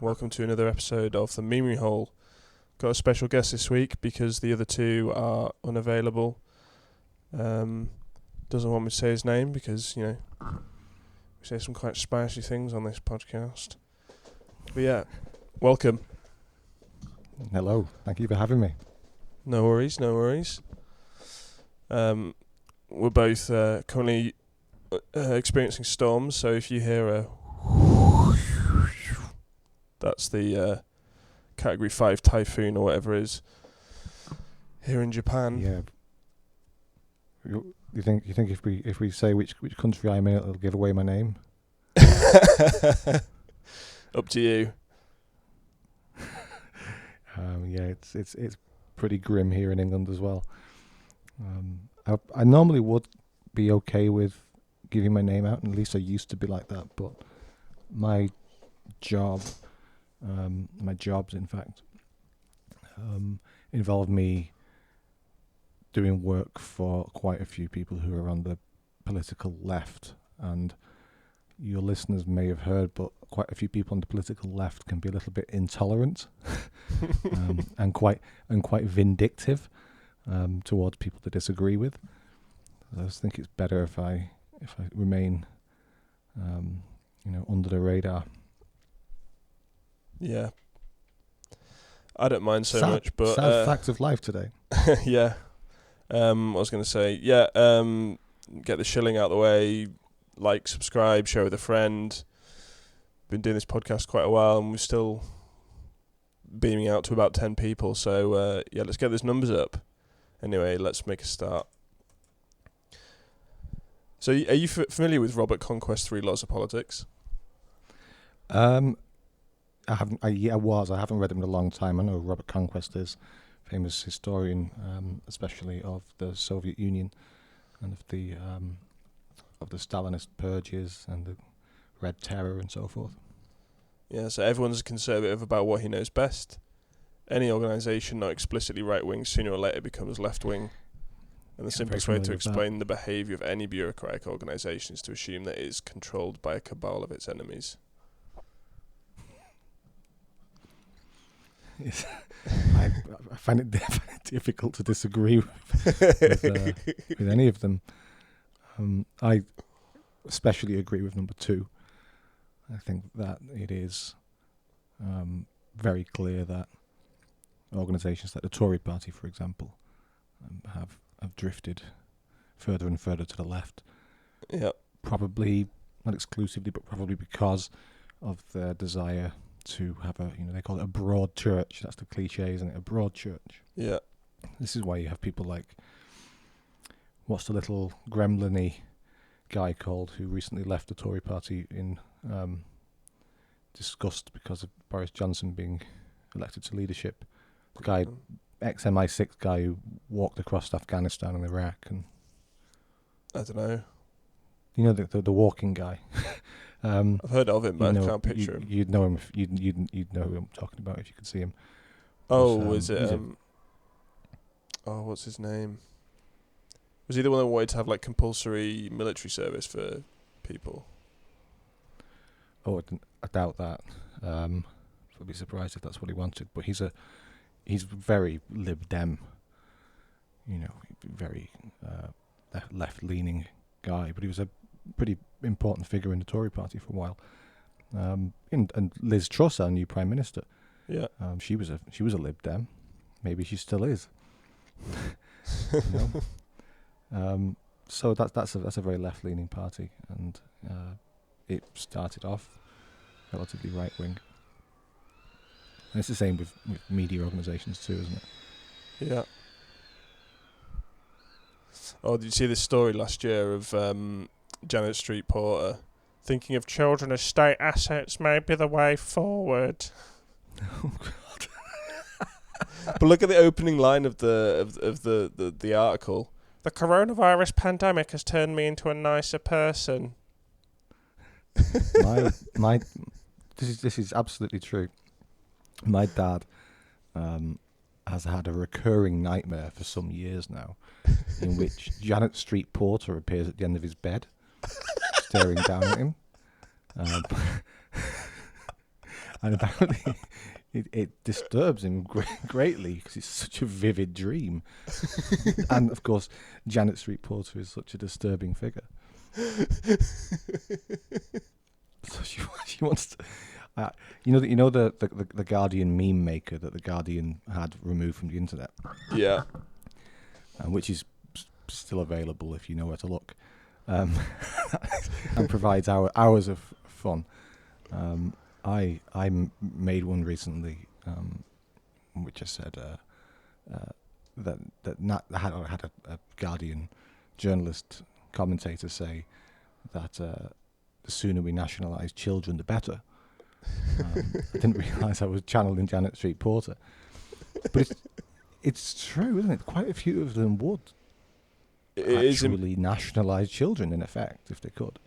Welcome to another episode of the Memery Hole. Got a special guest this week because the other two are unavailable. Doesn't want me to say his name because, you know, we say some quite spicy things on this podcast. But yeah, welcome. Hello, thank you for having me. No worries, no worries. We're both currently experiencing storms, so if you hear a that's the Category 5 typhoon or whatever it is here in Japan. Yeah. You think if we say which country I'm in, it'll give away my name? Up to you. Yeah, it's pretty grim here in England as well. I normally would be okay with giving my name out, and at least I used to be like that. But my jobs, in fact, involved me doing work for quite a few people who are on the political left, and your listeners may have heard, but quite a few people on the political left can be a little bit intolerant and quite vindictive towards people they disagree with. I just think it's better if I remain, under the radar. Yeah, I don't mind so much, but sad facts of life today. Yeah. I was going to say, get the shilling out of the way, like, subscribe, share with a friend. Been doing this podcast quite a while, and we're still beaming out to about 10 people. So let's get those numbers up. Anyway, let's make a start. So, are you familiar with Robert Conquest's 3 Laws of Politics? I haven't. I haven't read him in a long time. I know Robert Conquest is famous historian, especially of the Soviet Union and of the Stalinist purges and the Red Terror and so forth. Yeah, so everyone's conservative about what he knows best. Any organisation not explicitly right-wing sooner or later becomes left-wing. And the simplest way to explain the behaviour of any bureaucratic organisation is to assume that it is controlled by a cabal of its enemies. I find it difficult to disagree with any of them. I especially agree with number 2. I think that it is very clear that organisations like the Tory party, for example, have drifted further and further to the left. Yeah. Probably, not exclusively, but probably because of their desire to have they call it a broad church. That's the cliche, isn't it? A broad church. Yeah. This is why you have people like, what's the little gremlin-y guy called who recently left the Tory party in disgust because of Boris Johnson being elected to leadership. The guy, ex-MI6 guy who walked across Afghanistan and Iraq, and I don't know. You know the walking guy. I've heard of him, but I can't picture him. You'd know him. You'd know who I'm talking about if you could see him. Oh, is it? What's his name? Was he the one that wanted to have like compulsory military service for people? Oh, I doubt that. I'd be surprised if that's what he wanted. But he's very Lib Dem. Very left-leaning guy. But he was a pretty important figure in the Tory party for a while. And Liz Truss, our new Prime Minister. Yeah. She was a Lib Dem. Maybe she still is. So that's a very left-leaning party, and it started off relatively right-wing. And it's the same with media organisations too, isn't it? Yeah. Oh, did you see this story last year of Janet Street Porter thinking of children as state assets may be the way forward? Oh God! But look at the opening line of the article. The coronavirus pandemic has turned me into a nicer person. This is absolutely true. My dad has had a recurring nightmare for some years now, in which Janet Street Porter appears at the end of his bed, staring down at him. And apparently it disturbs him greatly because it's such a vivid dream. And of course, Janet Street Porter is such a disturbing figure. So she wants to, you know the Guardian meme maker that the Guardian had removed from the internet. Yeah. Which is still available if you know where to look, and provides hours of fun. I made one recently, which I said that had a Guardian journalist commentator say that the sooner we nationalise children, the better. I didn't realise I was channeling Janet Street Porter, but it's true, isn't it? Quite a few of them would actually nationalise children, in effect, if they could.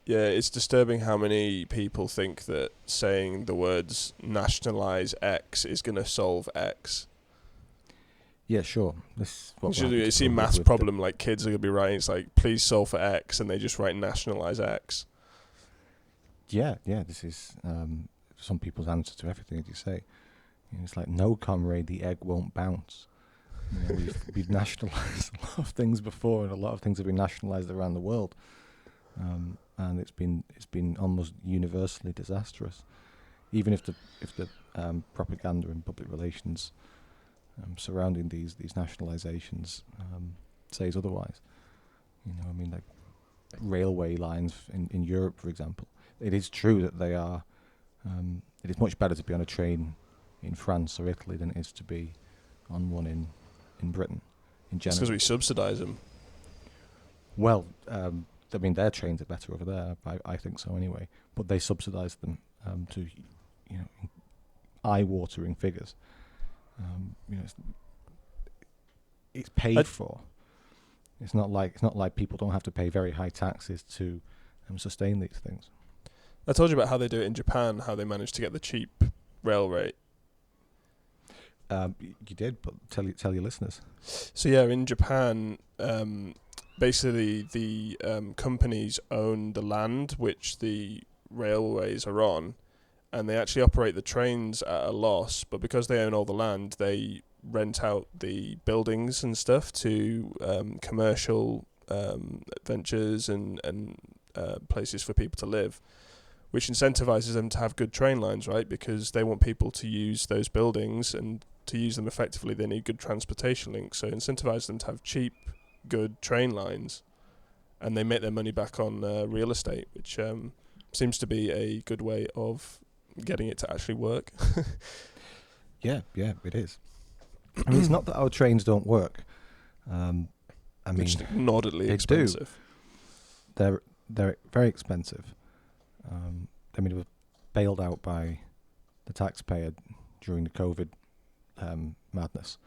Yeah, it's disturbing how many people think that saying the words nationalise X is going to solve X. Yeah, sure. You see maths problem, like kids are going to be writing, it's like, please solve for X, and they just write nationalise X. Yeah, this is some people's answer to everything, as you say. It's like, no, comrade, the egg won't bounce. We've nationalised a lot of things before, and a lot of things have been nationalised around the world. And it's been almost universally disastrous, even if the propaganda and public relations surrounding these nationalisations says otherwise. Like railway lines in Europe, for example. It is true that they are. It is much better to be on a train in France or Italy than it is to be on one in Britain. In general, it's because we subsidise them. Well. Their trains are better over there. I think so anyway. But they subsidise them to, eye-watering figures. It's paid for. It's not like people don't have to pay very high taxes to sustain these things. I told you about how they do it in Japan, how they manage to get the cheap rail rate. You did, but tell your listeners. So yeah, in Japan. Basically, the companies own the land which the railways are on, and they actually operate the trains at a loss. But because they own all the land, they rent out the buildings and stuff to commercial ventures and places for people to live, which incentivizes them to have good train lines, right? Because they want people to use those buildings, and to use them effectively, they need good transportation links. So incentivize them to have cheap, good train lines, and they make their money back on real estate, which seems to be a good way of getting it to actually work. Yeah, it is. I mean, it's not that our trains don't work. Which are inordinately expensive. They're very expensive. They were bailed out by the taxpayer during the COVID madness.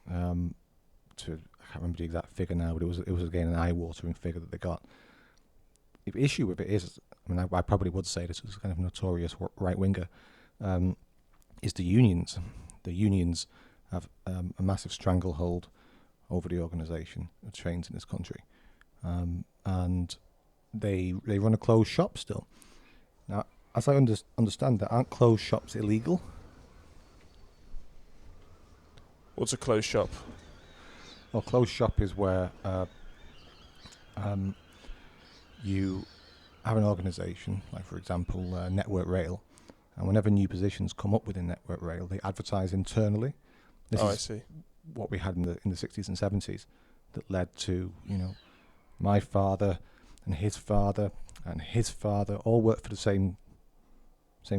I can't remember the exact figure now, but it was again an eye-watering figure that they got. The issue with it is, I probably would say this is kind of notorious right-winger, is the unions. The unions have a massive stranglehold over the organisation of trains in this country, and they run a closed shop still. Now, as I understand that, aren't closed shops illegal? What's a closed shop? Well, closed shop is where you have an organisation, like for example Network Rail, and whenever new positions come up within Network Rail, they advertise internally. I see. What we had in the 60s and 70s that led to, my father and his father all worked for the same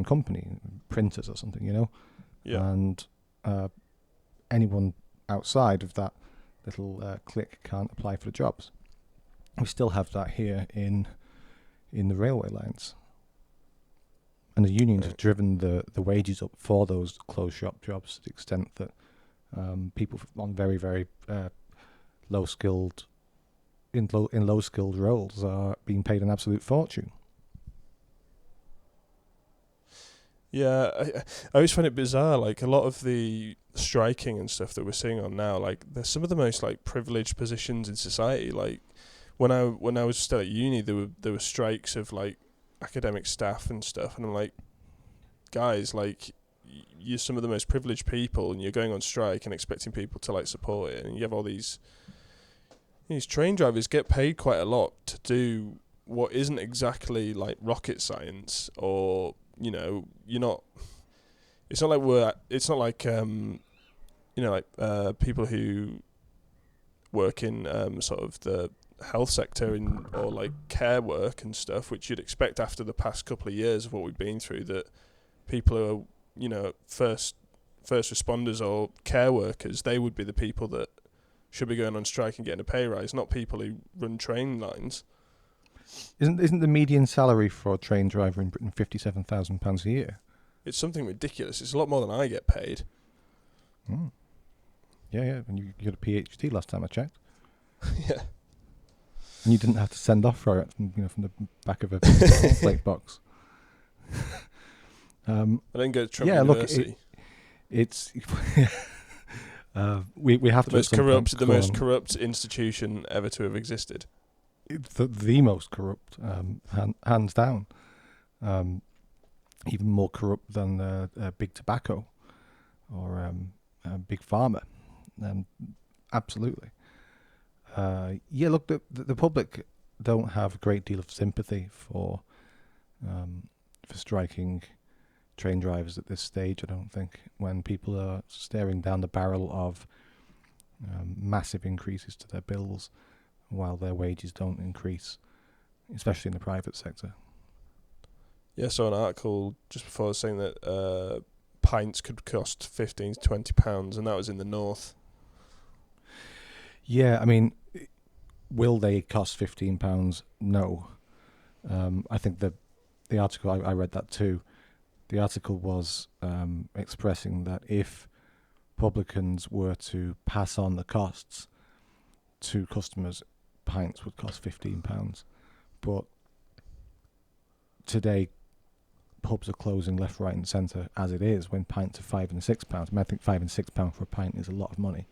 company, printers or something, Yeah. And anyone outside of that little clique can't apply for the jobs. We still have that here in the railway lines, and the unions have driven the wages up for those closed shop jobs to the extent that people on very, very low skilled roles are being paid an absolute fortune. Yeah, I always find it bizarre. Like a lot of the striking and stuff that we're seeing on now, like there's some of the most like privileged positions in society. Like when I was still at uni, there were strikes of like academic staff and stuff, and I'm like, guys, like, you're some of the most privileged people, and you're going on strike and expecting people to like support it, and you have all these train drivers get paid quite a lot to do what isn't exactly like rocket science, or you're not. It's not like people who work in sort of the health sector or like care work and stuff, which you'd expect after the past couple of years of what we've been through, that people who are first responders or care workers, they would be the people that should be going on strike and getting a pay rise, not people who run train lines. Isn't the median salary for a train driver in Britain £57,000 a year? It's something ridiculous. It's a lot more than I get paid. Mm. Yeah, and you got a PhD last time I checked. Yeah. And you didn't have to send off for it from the back of a plate box. I didn't go to Trump University. Look, it's we have the most corrupt institution ever to have existed. It's the most corrupt, hands down. Even more corrupt than big tobacco or big pharma. Absolutely. Look, the public don't have a great deal of sympathy for striking train drivers at this stage, I don't think, when people are staring down the barrel of massive increases to their bills while their wages don't increase, especially in the private sector. Yeah, I saw an article just before saying that pints could cost £15 to £20, and that was in the north. Yeah, I mean, will they cost £15? No. I think the article, I read that too. The article was expressing that if publicans were to pass on the costs to customers, pints would cost £15. But today, pubs are closing left, right and centre as it is, when pints are £5 and £6. I mean, I think £5 and £6 for a pint is a lot of money.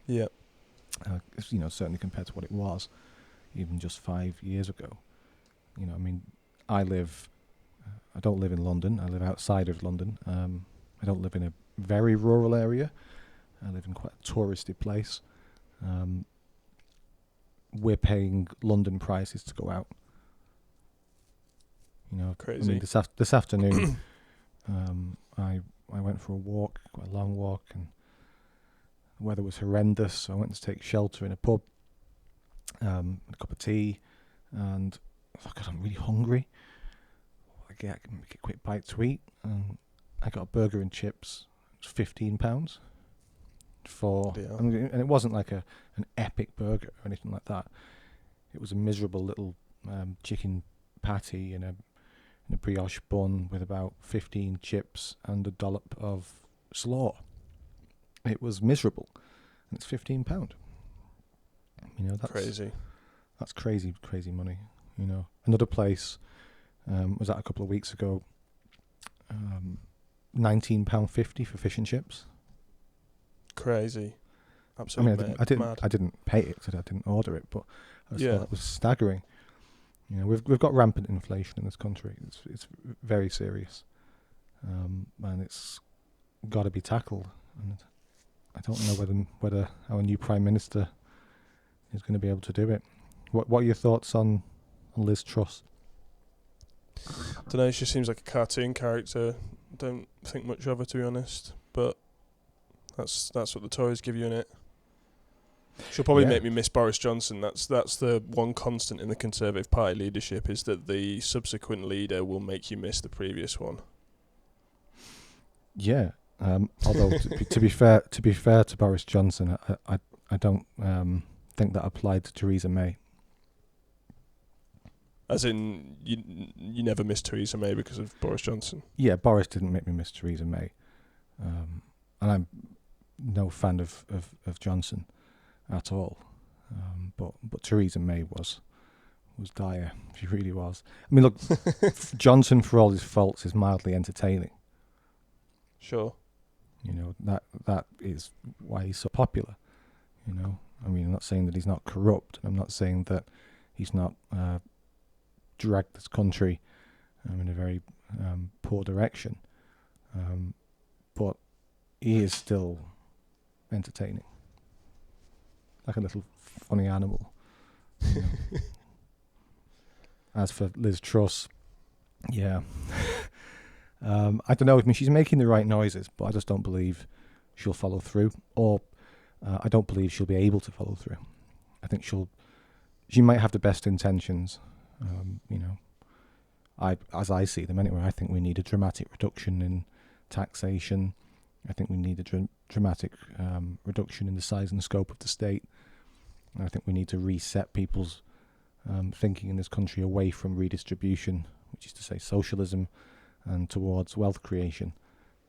Yeah. Certainly compared to what it was even just 5 years ago. I mean, I don't live in London. I live outside of London. I don't live in a very rural area. I live in quite a touristy place. We're paying London prices to go out. Crazy. I mean, this afternoon, I went for a walk, quite a long walk, and the weather was horrendous. So I went to take shelter in a pub, a cup of tea, and I thought, God, I'm really hungry. I can make a quick bite to eat, and I got a burger and chips. It was £15 and it wasn't like an epic burger or anything like that. It was a miserable little chicken patty in a brioche bun with about 15 chips and a dollop of slaw. It was miserable, and it's £15. That's crazy. That's crazy money. Another place was that a couple of weeks ago. £19.50 for fish and chips. Crazy. Absolutely. I didn't pay it. I didn't order it, but I just thought it was staggering. We've got rampant inflation in this country. It's very serious, and it's got to be tackled. And I don't know whether our new Prime Minister is going to be able to do it. What are your thoughts on Liz Truss? Don't know. She seems like a cartoon character. Don't think much of her, to be honest. But that's what the Tories give you, innit? She'll probably make me miss Boris Johnson. That's the one constant in the Conservative Party leadership, is that the subsequent leader will make you miss the previous one. Yeah. Although to be fair to Boris Johnson, I don't think that applied to Theresa May. As in, you never missed Theresa May because of Boris Johnson? Yeah, Boris didn't make me miss Theresa May. And I'm no fan of Johnson at all. But Theresa May was dire. She really was. I mean, look, Johnson, for all his faults, is mildly entertaining. Sure. That is why he's so popular. I mean, I'm not saying that he's not corrupt. I'm not saying that he's not dragged this country in a very poor direction. But he is still entertaining, like a little funny animal. You know. As for Liz Truss, yeah, I don't know. I mean, she's making the right noises, but I just don't believe she'll follow through, or I don't believe she'll be able to follow through. I think she might have the best intentions, you know. As I see them anyway, I think we need a dramatic reduction in taxation. I think we need a dramatic reduction in the size and scope of the state. And I think we need to reset people's thinking in this country away from redistribution, which is to say socialism, and towards wealth creation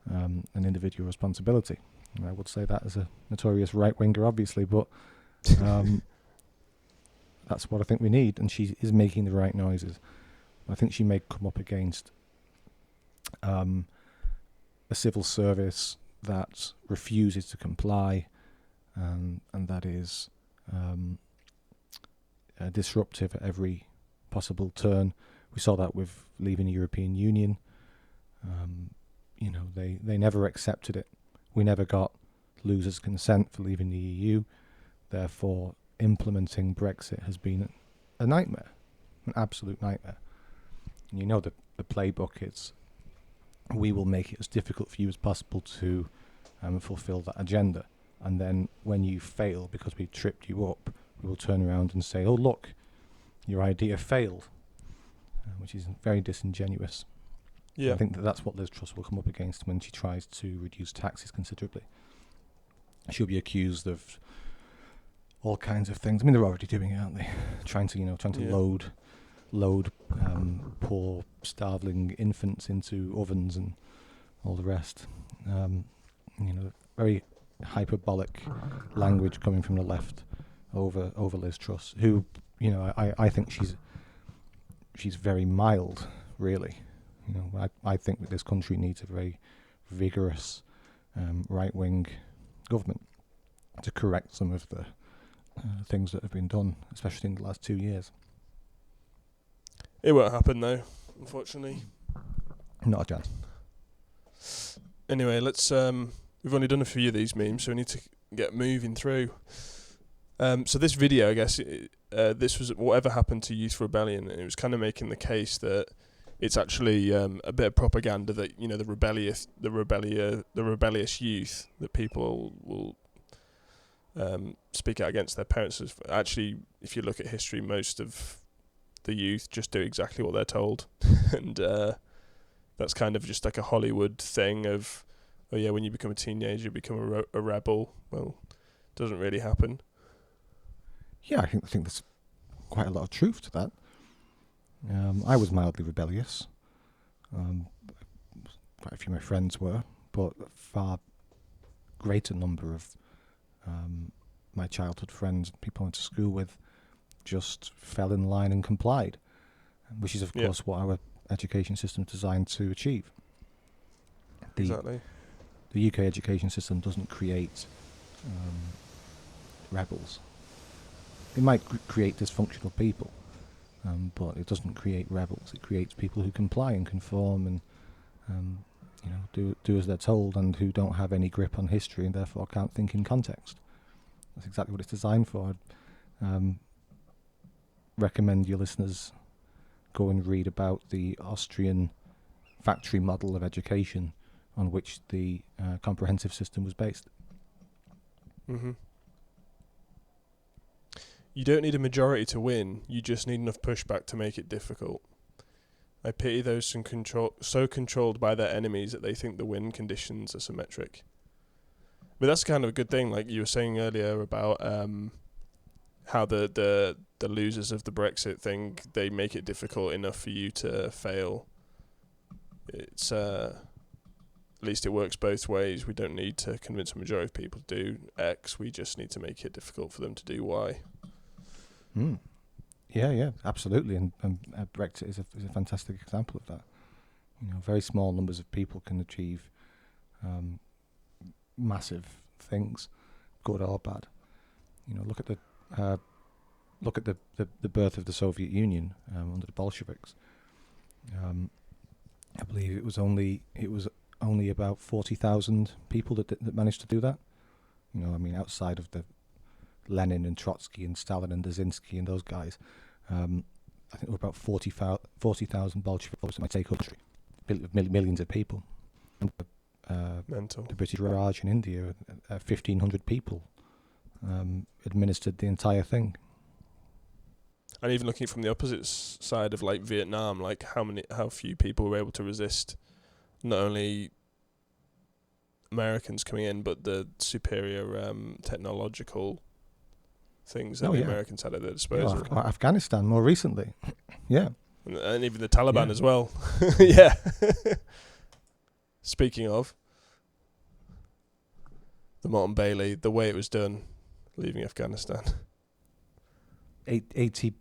and individual responsibility. And I would say that as a notorious right-winger, obviously, but that's what I think we need, and she is making the right noises. I think she may come up against a civil service that refuses to comply, and that is disruptive at every possible turn. We saw that with leaving the European Union. You know, they never accepted it. We never got losers' consent for leaving the EU. Therefore, implementing Brexit has been a nightmare, an absolute nightmare. And you know the playbook is, we will make it as difficult for you as possible to fulfill that agenda. And then when you fail because we tripped you up, we will turn around and say, oh, look, your idea failed, which is very disingenuous. Yeah. I think that's what Liz Truss will come up against when she tries to reduce taxes considerably. She'll be accused of all kinds of things. I mean, they're already doing it, aren't they? trying to load poor, starveling infants into ovens and all the rest. You know, very hyperbolic language coming from the left over Liz Truss, who, you know, I think she's very mild, really. You know, I think that this country needs a very vigorous right-wing government to correct some of the things that have been done, especially in the last 2 years. It won't happen though, unfortunately. Not a chance. Anyway, let's. We've only done a few of these memes, so we need to get moving through. So this video, I guess, this was whatever happened to Youth Rebellion. It was kind of making the case that it's actually a bit of propaganda that, you know, the rebellious youth, that people will speak out against their parents. Actually, if you look at history, most of the youth just do exactly what they're told, and that's kind of just like a Hollywood thing of, oh yeah, when you become a teenager, you become a rebel. Well, it doesn't really happen. Yeah, I think there's quite a lot of truth to that. I was mildly rebellious. Quite a few of my friends were, but a far greater number of my childhood friends, people I went to school with, just fell in line and complied, which is, of course, what our education system is designed to achieve. Exactly. The UK education system doesn't create rebels. It might create dysfunctional people, but it doesn't create rebels. It creates people who comply and conform and you know, do as they're told, and who don't have any grip on history and therefore can't think in context. That's exactly what it's designed for. I'd recommend your listeners go and read about the Austrian factory model of education on which the comprehensive system was based. Mm-hmm. You don't need a majority to win, you just need enough pushback to make it difficult. I pity those so controlled by their enemies that they think the win conditions are symmetric. But that's kind of a good thing, like you were saying earlier about how the losers of the Brexit thing, they make it difficult enough for you to fail. It's at least it works both ways. We don't need to convince a majority of people to do X, we just need to make it difficult for them to do Y. Yeah, absolutely, and Brexit is a fantastic example of that. You know, very small numbers of people can achieve massive things, good or bad. You know, look at the birth of the Soviet Union under the Bolsheviks. I believe it was only about 40,000 people that managed to do that. You know, I mean, outside of the Lenin and Trotsky and Stalin and Dzerzhinsky and those guys, I think there were about 40,000 Bolsheviks that might take country, millions of people. Mental. The British Raj in India, 1,500 people administered the entire thing. And even looking from the opposite side of like Vietnam, like how few people were able to resist not only Americans coming in, but the superior technological things that the Americans had at their disposal. Afghanistan more recently, yeah. And even the Taliban as well. Yeah. Speaking of, the Motte Bailey, the way it was done, leaving Afghanistan. 80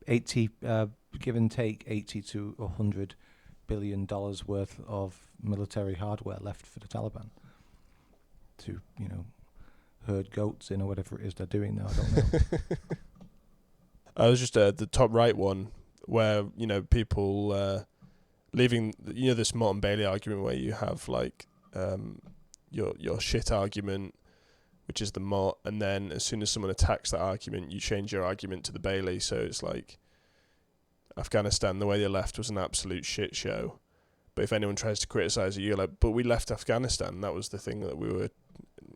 give and take, $80 to $100 billion worth of military hardware left for the Taliban to, you know, herd goats in or whatever it is they're doing now. I don't know. I was just at the top right one where, you know, people leaving, you know, this Motte Bailey argument where you have like your shit argument, which is the Mott, and then as soon as someone attacks that argument, you change your argument to the Bailey. So it's like Afghanistan, the way they left was an absolute shit show. But if anyone tries to criticise it, you're like, but we left Afghanistan. That was the thing that we were,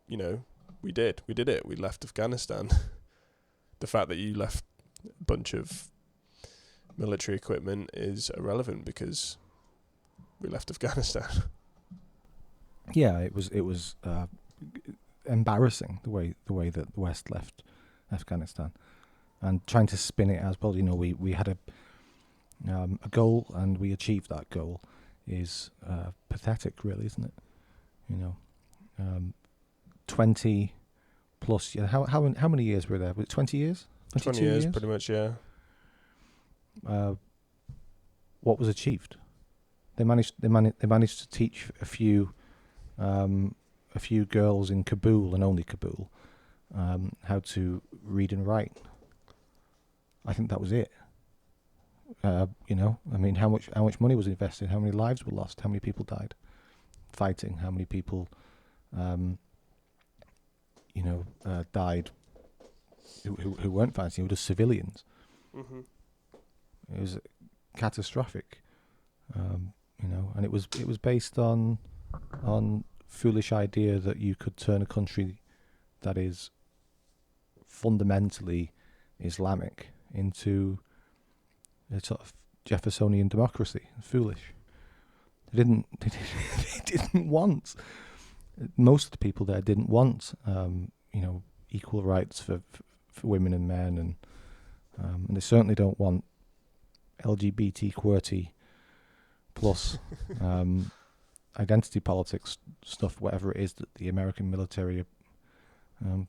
you know, we did it. We left Afghanistan. The fact that you left a bunch of military equipment is irrelevant because we left Afghanistan. Yeah, it was embarrassing the way that the West left Afghanistan, and trying to spin it as, well, you know, we had a goal and we achieved that goal is pathetic, really, isn't it? You know, 20 plus. Yeah, how many years were there? Was it 20 years? 20 years, pretty much. Yeah. What was achieved? They managed to teach a few girls in Kabul, and only Kabul, how to read and write. I think that was it. You know, I mean, how much money was invested? How many lives were lost? How many people died fighting? How many people, you know, died who weren't fighting? Who were just civilians. Mm-hmm. It was catastrophic. You know, and it was based on foolish idea that you could turn a country that is fundamentally Islamic into a sort of Jeffersonian democracy. Foolish. They didn't want, most of the people there didn't want, you know, equal rights for women and men, and they certainly don't want LGBT plus identity politics stuff, whatever it is that the American military are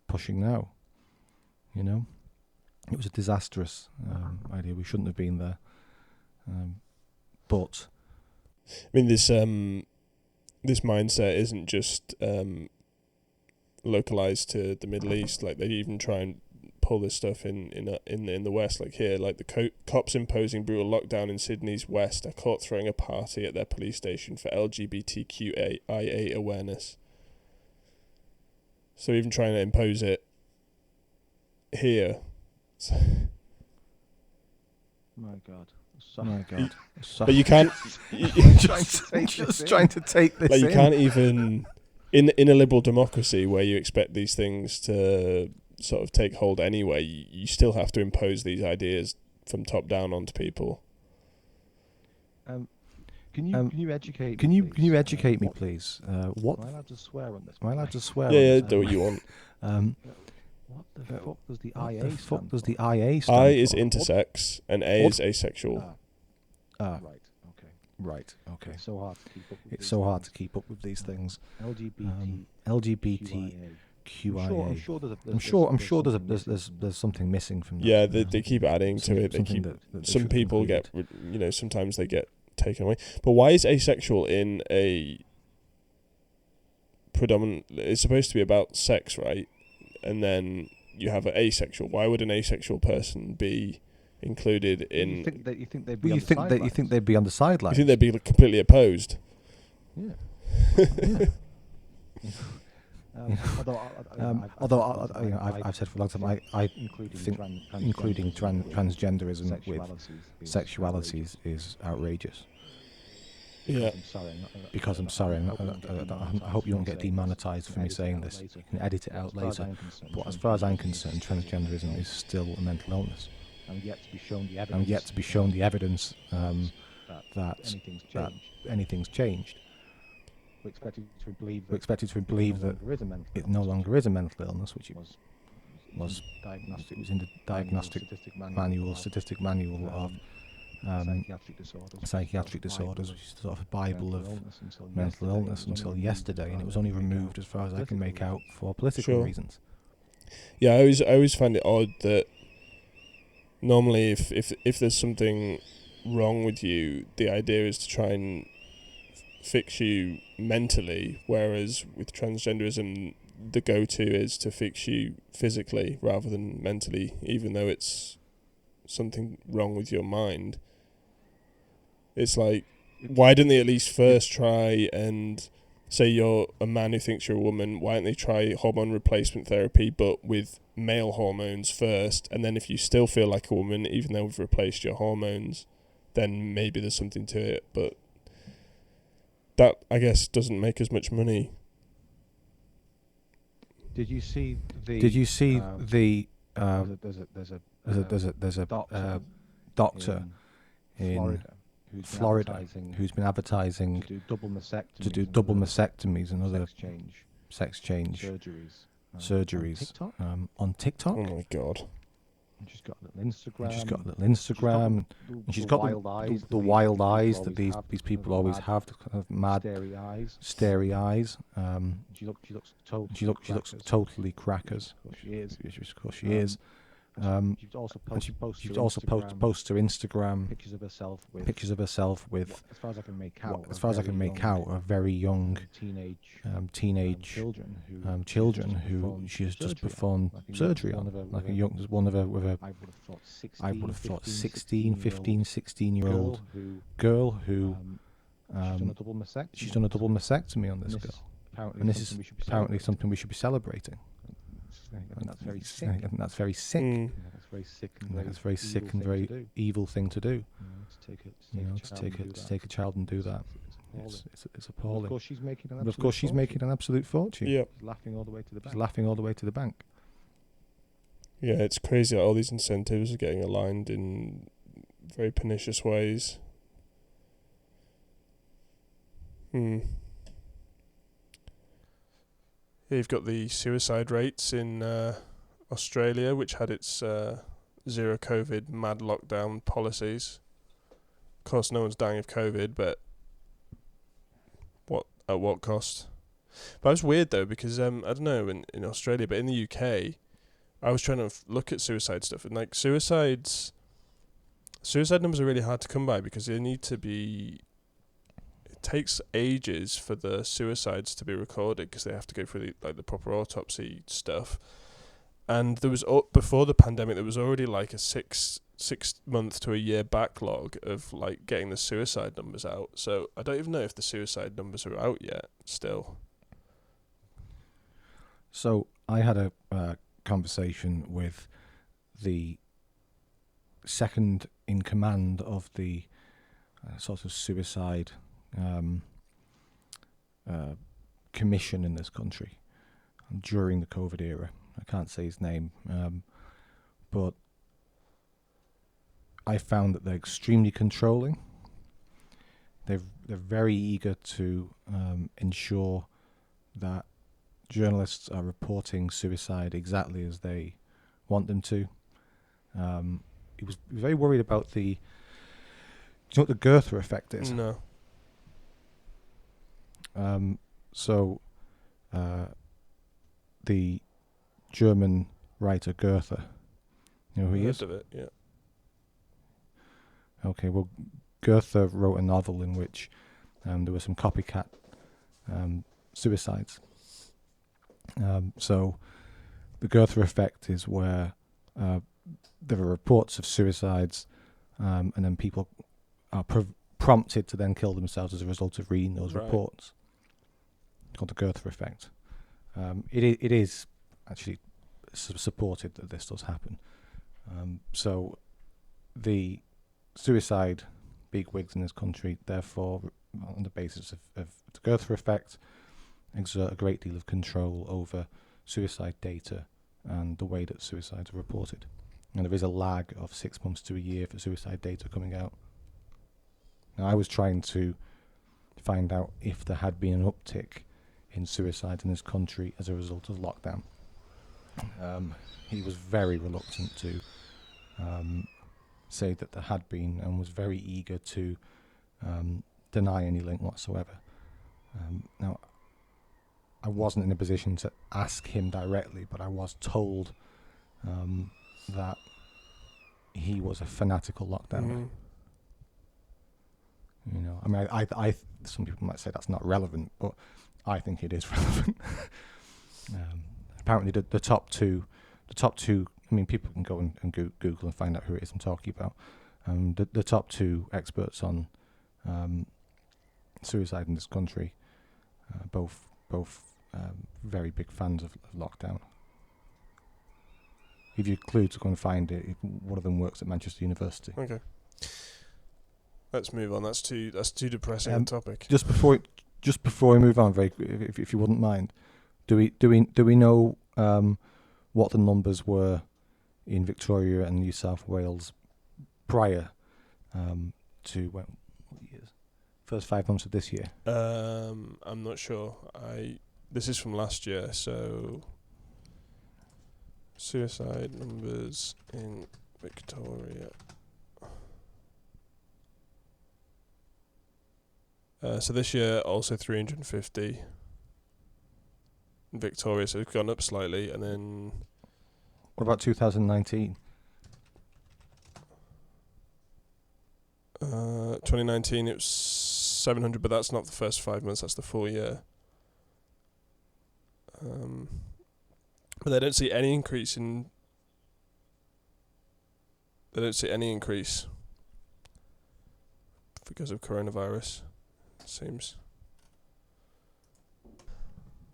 pushing now. You know, it was a disastrous idea. We shouldn't have been there. But I mean, this mindset isn't just localized to the Middle East. Like, they even try and pull this stuff in the West, like here, like the cops imposing brutal lockdown in Sydney's West are caught throwing a party at their police station for LGBTQIA awareness. So even trying to impose it here. My God. But you can't. Just trying to take this. Like, you can't even in a liberal democracy where you expect these things to sort of take hold anyway, you still have to impose these ideas from top down onto people. Can you educate? Can you educate me, please? What? Am I allowed to swear on this? Am I allowed to swear? Yeah, do what you want. What the fuck does the IA stand for? I is intersex and A is asexual. Right. Okay. It's so hard to keep up with these things. LGBTQIA. I'm sure there's something missing from that. Yeah, they keep adding to it. They keep some people get, you know, sometimes they get taken away. But why is asexual in a predominant? It's supposed to be about sex, right? And then you have an asexual. Why would an asexual person be included in? You think they'd be on the sideline? You think they'd be completely opposed? Yeah. I've said for a long time, I think including transgenderism with sexualities is outrageous. Yeah. Because I'm sorry, I hope you don't get demonetized for me saying this. You can edit it out later. But as far as I'm concerned, transgenderism is still a mental illness. I'm yet to be shown the evidence that anything's changed. We're expected to believe that it no longer is a mental illness, which it was. It was in the diagnostic manual, statistic manual of psychiatric disorders, which is sort of a bible of mental illness until yesterday, and it was only removed, as far as I can make out, for political reasons. Yeah, I always find it odd that normally if there's something wrong with you, the idea is to try and fix you mentally, whereas with transgenderism the go-to is to fix you physically rather than mentally, even though it's something wrong with your mind. It's like, why didn't they at least first try and say you're a man who thinks you're a woman, why don't they try hormone replacement therapy but with male hormones first, and then if you still feel like a woman even though we've replaced your hormones, then maybe there's something to it. But that, I guess, doesn't make as much money. Did you see the there's a doctor in Florida who's been advertising to do double mastectomies and other sex change surgeries on TikTok. Oh my God. She's got a little Instagram. And she's got the wild eyes that these people always have, the kind of mad, starey eyes. She looks totally crackers. Of course she is. She also posts her Instagram pictures of herself with, as far as I can make out, a very young teenage children who she has just performed surgery on, like one of her with a, I would have thought 16-year-old girl who she's done a double mastectomy on this girl, and this is apparently something we should be celebrating. That's very sick. That's very sick. That's very sick and very evil thing to do. To take a child and do that. It's appalling. Of course, she's making an absolute fortune. Yeah. She's laughing all the way to the bank. Yeah, it's crazy that all these incentives are getting aligned in very pernicious ways. Yeah, you've got the suicide rates in Australia, which had its zero COVID mad lockdown policies. Of course, no one's dying of COVID, but at what cost? But it was weird though, because I don't know in Australia, but in the UK, I was trying to look at suicide stuff, and like suicide numbers are really hard to come by because they need to be. It takes ages for the suicides to be recorded because they have to go through the proper autopsy stuff. And there was before the pandemic, there was already like a six month to a year backlog of like getting the suicide numbers out. So I don't even know if the suicide numbers are out yet still. So I had a conversation with the second in command of the sort of suicide commission in this country during the COVID era. I can't say his name, but I found that they're extremely controlling. They're very eager to ensure that journalists are reporting suicide exactly as they want them to. He was very worried about do you know what the Goethe effect is? No. The German writer Goethe, you know who he is? Of it, yeah. Okay, well, Goethe wrote a novel in which there were some copycat suicides. So the Goethe effect is where there are reports of suicides, and then people are prompted to then kill themselves as a result of reading those reports. called the Goethe effect. It is actually supported that this does happen. So the suicide bigwigs in this country, therefore, on the basis of the Goethe effect, exert a great deal of control over suicide data and the way that suicides are reported. And there is a lag of 6 months to a year for suicide data coming out. Now, I was trying to find out if there had been an uptick in suicides in this country as a result of lockdown. He was very reluctant to say that there had been, and was very eager to deny any link whatsoever. Now, I wasn't in a position to ask him directly, but I was told that he was a fanatical lockdowner. You know, I mean, I some people might say that's not relevant, but I think it is relevant. Apparently, the top two. I mean, people can go and Google and find out who it is I'm talking about. The top two experts on suicide in this country, both very big fans of lockdown. Give you a clue to go and find it. One of them works at Manchester University. Okay. Let's move on. That's too depressing a topic. Just before we move on, very if you wouldn't mind, do we know what the numbers were in Victoria and New South Wales prior to what years? First 5 months of this year? I'm not sure. This is from last year, so suicide numbers in Victoria. So this year also 350 in Victoria, so it's gone up slightly, and then. What about 2019? 2019 it was 700, but that's not the first 5 months, that's the full year. But they don't see any increase because of coronavirus, it seems.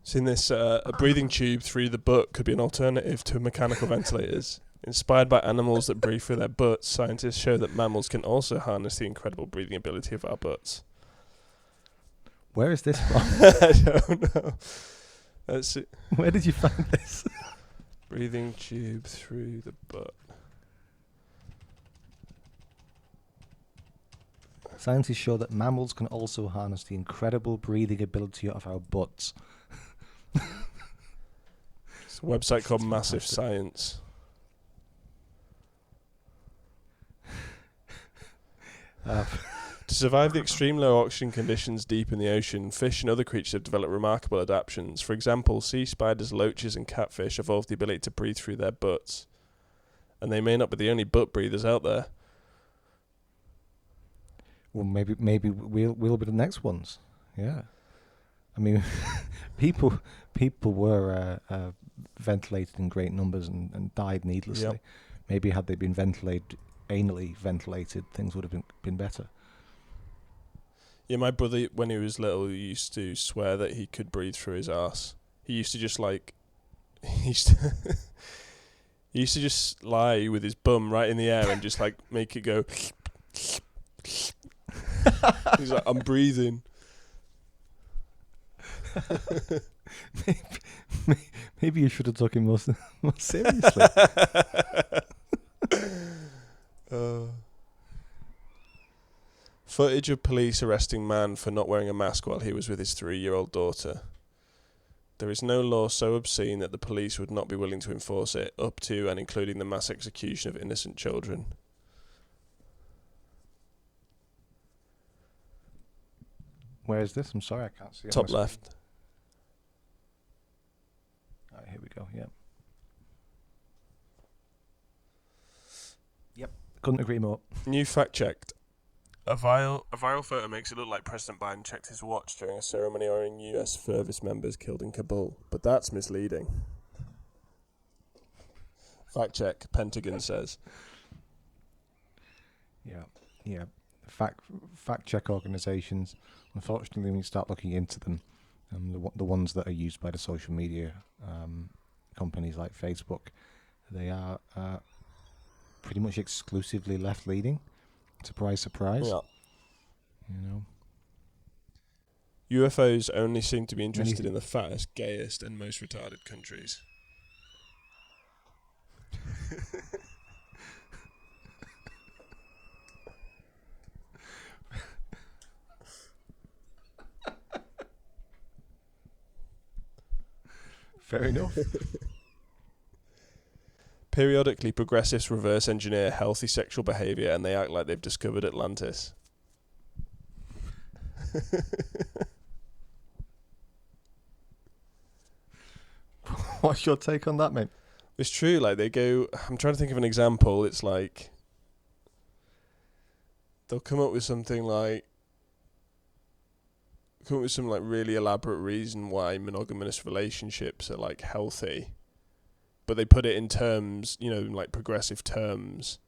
Seen this, a breathing tube through the butt could be an alternative to mechanical ventilators. Inspired by animals that breathe through their butts, scientists show that mammals can also harness the incredible breathing ability of our butts. Where is this from? I don't know. Let's see. Where did you find this? Breathing tube through the butt. Scientists show that mammals can also harness the incredible breathing ability of our butts. It's a website called Massive Science. To survive the extreme low oxygen conditions deep in the ocean, fish and other creatures have developed remarkable adaptations. For example, sea spiders, loaches and catfish evolved the ability to breathe through their butts. And they may not be the only butt breathers out there. Well, maybe we'll be the next ones. Yeah. I mean, people were ventilated in great numbers and died needlessly. Yep. Maybe had they been anally ventilated, things would have been better. Yeah, my brother, when he was little, he used to swear that he could breathe through his arse. He used to just he used to just lie with his bum right in the air and just like make it go. He's like, I'm breathing. Maybe you should have taken more seriously. Footage of police arresting man for not wearing a mask while he was with his 3-year-old daughter. There is no law so obscene that the police would not be willing to enforce it, up to and including the mass execution of innocent children. Where is this? I'm sorry, I can't see it. Top left. Right, here we go. Yep. Couldn't agree more. New fact checked. A viral photo makes it look like President Biden checked his watch during a ceremony honouring US service members killed in Kabul, but that's misleading. Fact check, Pentagon says. Yeah. Fact check organisations. Unfortunately, when you start looking into them, The ones that are used by the social media companies like Facebook, they are pretty much exclusively left-leaning. Surprise, surprise. Yeah. You know. UFOs only seem to be interested in the fattest, gayest, and most retarded countries. Fair enough. Periodically, progressives reverse engineer healthy sexual behaviour and they act like they've discovered Atlantis. What's your take on that, mate? It's true, like they go... I'm trying to think of an example. It's like... They'll come up with something like... Come up with some like really elaborate reason why monogamous relationships are like healthy. But they put it in terms, you know, like progressive terms.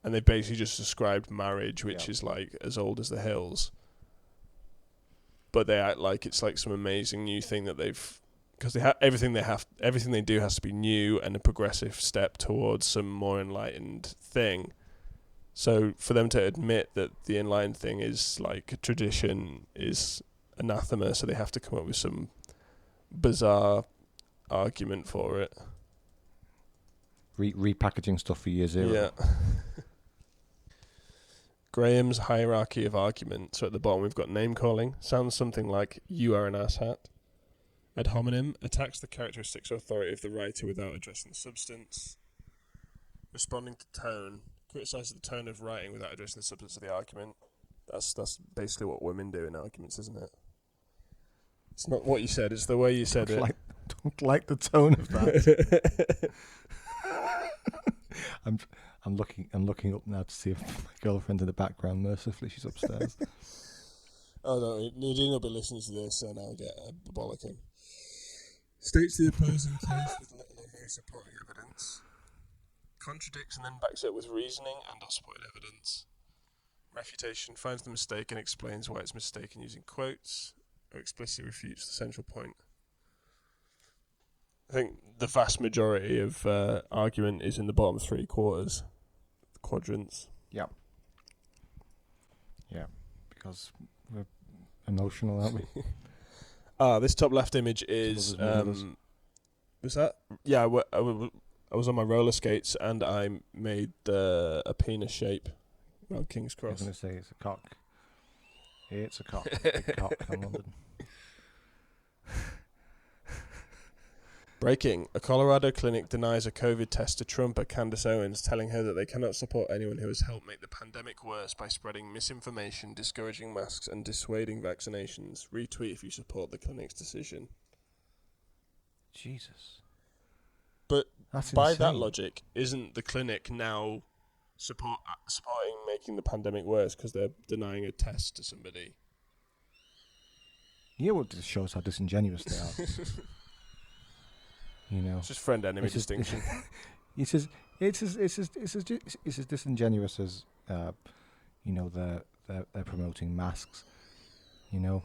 And they basically just described marriage, which is like as old as the hills. But they act like it's like some amazing new thing that they've... Because they everything they do has to be new and a progressive step towards some more enlightened thing. So for them to admit that the enlightened thing is like a tradition is anathema, so they have to come up with some bizarre argument for it. Repackaging stuff for year zero. Yeah. Graham's hierarchy of argument. So at the bottom we've got name calling. Sounds something like "you are an asshat." Ad hominem attacks the characteristics or authority of the writer without addressing the substance. Responding to tone criticises the tone of writing without addressing the substance of the argument. That's basically what women do in arguments, isn't it? It's not what you said; it's the way you said it. Don't like the tone of that. I'm looking up now to see if my girlfriend's in the background. Mercifully, she's upstairs. Oh no, Nadine will be listening to this, and I'll get a bollocking. States the opposing case with little or no supporting evidence. Contradicts and then backs it with reasoning and unsupported evidence. Refutation finds the mistake and explains why it's mistaken using quotes, or explicitly refutes the central point. I think the vast majority of argument is in the bottom three quarters, quadrants. Yeah. Yeah, because we're emotional, aren't we? This top left image is... was that? Yeah, I was on my roller skates and I made a penis shape around King's I was Cross. going to say it's a cock. It's a cock. Big cock from London. Breaking. A Colorado clinic denies a COVID test to Trumper Candace Owens, telling her that they cannot support anyone who has helped make the pandemic worse by spreading misinformation, discouraging masks, and dissuading vaccinations. Retweet if you support the clinic's decision. Jesus. But That's by insane. that logic, isn't the clinic now supporting making the pandemic worse because they're denying a test to somebody? Yeah, well, it just shows how disingenuous they are. You know, It's just friend-enemy distinction. It's as disingenuous as you know, they're promoting masks. You know,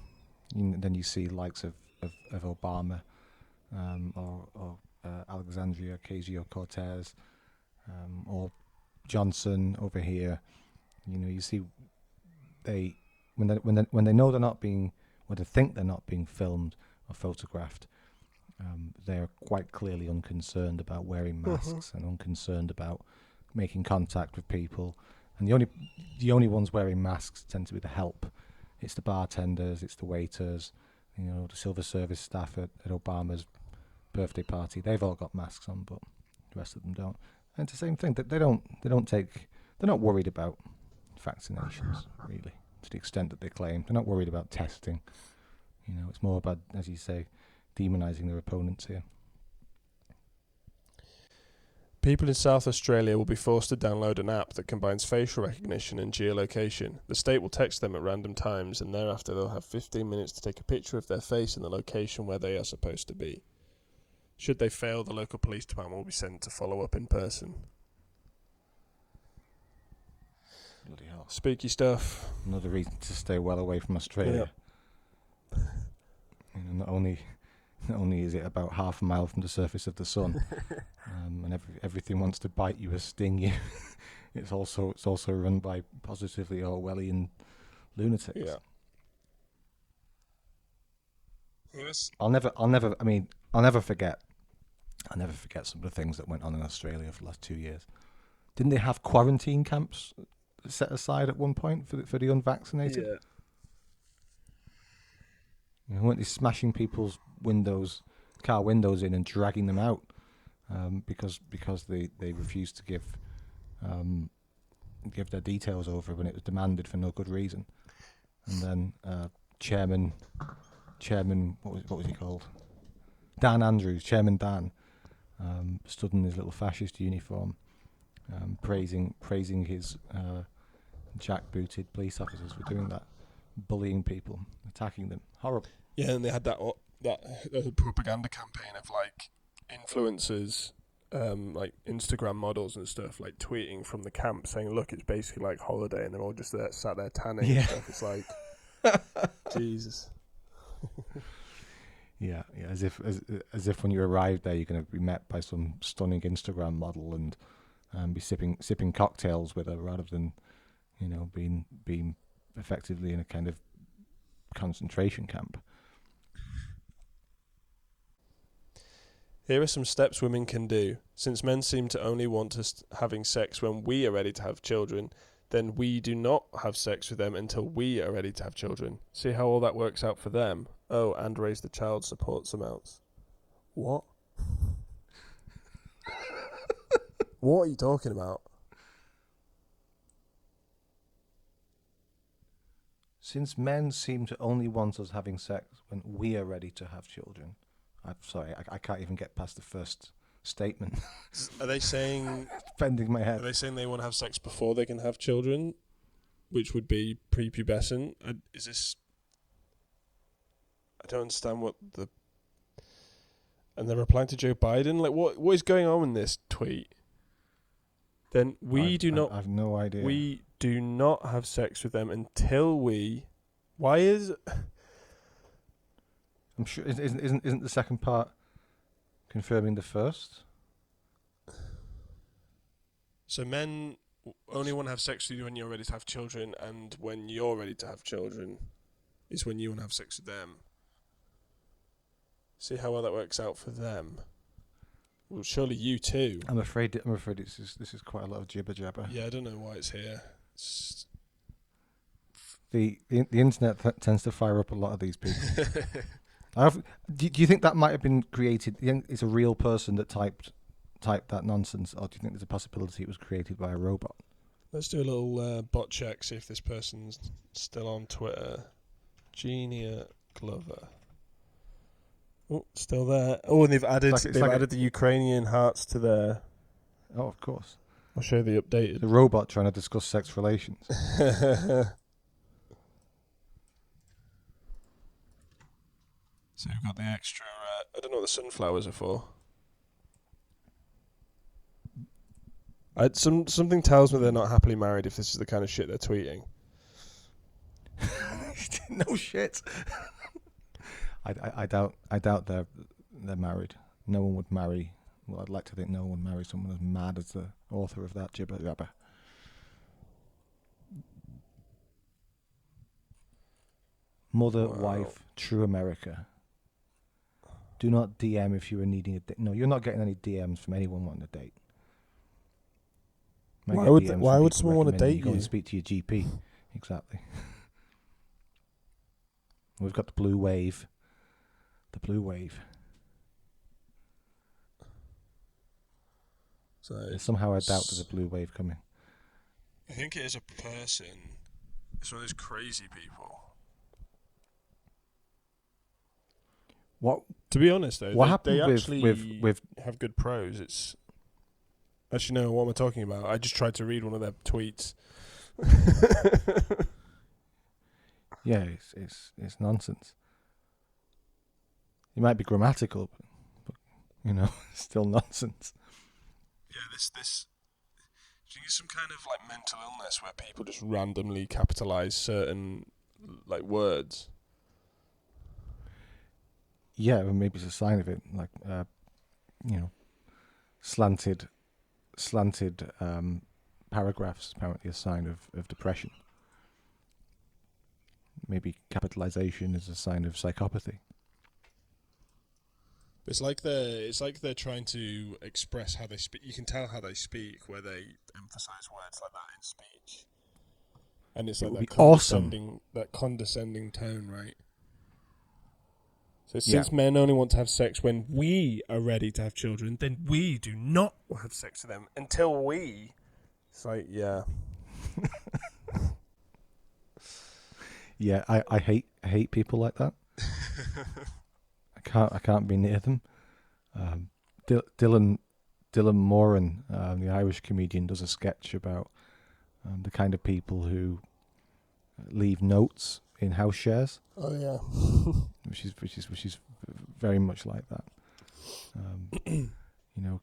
then you see likes of Obama or Alexandria Ocasio-Cortez or Johnson over here. You know, you see when they know they're not being, or they think they're not being filmed or photographed. They're quite clearly unconcerned about wearing masks and unconcerned about making contact with people. And the only ones wearing masks tend to be the help. It's the bartenders, it's the waiters, you know, the civil service staff at Obama's birthday party. They've all got masks on, but the rest of them don't. And it's the same thing. That they're not worried about vaccinations, really, to the extent that they claim. They're not worried about testing. You know, it's more about, as you say, demonising their opponents here. People in South Australia will be forced to download an app that combines facial recognition and geolocation. The state will text them at random times, and thereafter they'll have 15 minutes to take a picture of their face in the location where they are supposed to be. Should they fail, the local police department will be sent to follow up in person. Bloody hell. Spooky stuff. Another reason to stay well away from Australia. Not only is it about half a mile from the surface of the sun, and everything wants to bite you or sting you, it's also run by positively Orwellian lunatics. Yeah. I'll never forget some of the things that went on in Australia for the last 2 years. Didn't they have quarantine camps set aside at one point for the unvaccinated? Yeah. Weren't they smashing people's car windows in and dragging them out because they refused to give their details over when it was demanded for no good reason? And then Chairman, what was he called? Dan Andrews, Chairman Dan, stood in his little fascist uniform, praising his jack-booted police officers for doing that, bullying people, attacking them. Horrible. Yeah, and they had that propaganda campaign of like influencers, like Instagram models and stuff, like tweeting from the camp saying, "Look, it's basically like holiday," and they're all just sat there tanning and stuff. It's like, Jesus. Yeah, as if when you arrive there, you're going to be met by some stunning Instagram model and be sipping cocktails with her, rather than, being effectively in a kind of concentration camp. Here are some steps women can do. Since men seem to only want us having sex when we are ready to have children, then we do not have sex with them until we are ready to have children. See how all that works out for them? Oh, and raise the child support amounts. What? What are you talking about? Since men seem to only want us having sex when we are ready to have children. I'm sorry, I can't even get past the first statement. Are they saying... Bending my head. Are they saying they want to have sex before they can have children? Which would be prepubescent? Is this... I don't understand what the... And they're replying to Joe Biden? Like, what is going on in this tweet? Then I have no idea. We do not have sex with them until we... Why is... I'm sure isn't the second part confirming the first? So men only want to have sex with you when you're ready to have children, and when you're ready to have children is when you want to have sex with them. See how well that works out for them. Well, surely you too. I'm afraid this is quite a lot of jibber jabber. Yeah, I don't know why it's here. The internet tends to fire up a lot of these people. Do you think that might have been created? It's a real person that typed that nonsense, or do you think there's a possibility it was created by a robot? Let's do a little bot check, see if this person's still on Twitter. Genia Glover. Oh, still there. Oh, and they've added added the Ukrainian hearts to their... Oh, of course. I'll show you the updated. The robot trying to discuss sex relations. So we've got the extra... I don't know what the sunflowers are for. Something tells me they're not happily married if this is the kind of shit they're tweeting. No shit. I doubt they're married. No one would marry. Well, I'd like to think no one would marry someone as mad as the author of that jibber jabber. Mother, wife, true America. Do not DM if you are needing a date. No, you're not getting any DMs from anyone wanting a date. Why would someone want to date you? Go and speak to your GP. Exactly. We've got the blue wave. The blue wave. So somehow I doubt there's a blue wave coming. I think it is a person. It's one of those crazy people. What? To be honest, though, what happened they actually with have good prose. It's actually, no, what am I talking about? I just tried to read one of their tweets. Yeah, it's nonsense. It might be grammatical, but it's still nonsense. Yeah, this. Do you think it's some kind of like mental illness where people just randomly capitalize certain like words? Yeah, well, maybe it's a sign of it, like slanted paragraphs apparently a sign of depression. Maybe capitalization is a sign of psychopathy. It's like they're trying to express how they speak. You can tell how they speak, where they emphasize words like that in speech, and it's It like would that condescending tone, right? So Yeah. since men only want to have sex when we are ready to have children, then we do not have sex with them until we. It's like, yeah. Yeah, I hate people like that. I can't be near them. Dylan Moran, the Irish comedian, does a sketch about the kind of people who leave notes in house shares. Oh yeah. which is very much like that.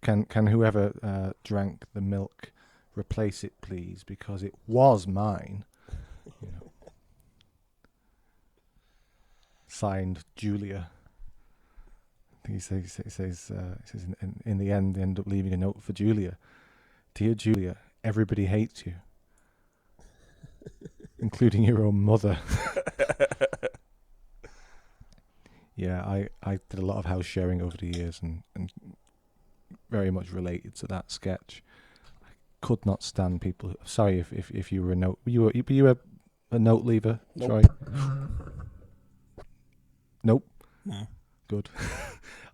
Can whoever drank the milk replace it, please, because it was mine. Signed, Julia. I think he says in the end, they end up leaving a note for Julia. Dear Julia, everybody hates you, including your own mother. Yeah, I did a lot of house sharing over the years and very much related to that sketch. I could not stand people. Sorry if you were a note. Were you a note leaver? Nope. Sorry. Nope. No. Good.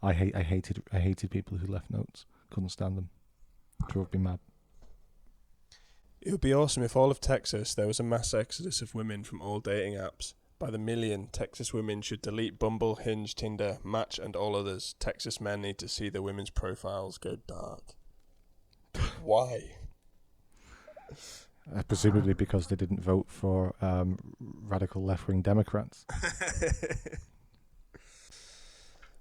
I hated people who left notes. Couldn't stand them. Drove me mad. It would be awesome if all of Texas there was a mass exodus of women from all dating apps. By the million, Texas women should delete Bumble, Hinge, Tinder, Match, and all others. Texas men need to see their women's profiles go dark. Why? Presumably because they didn't vote for radical left-wing Democrats.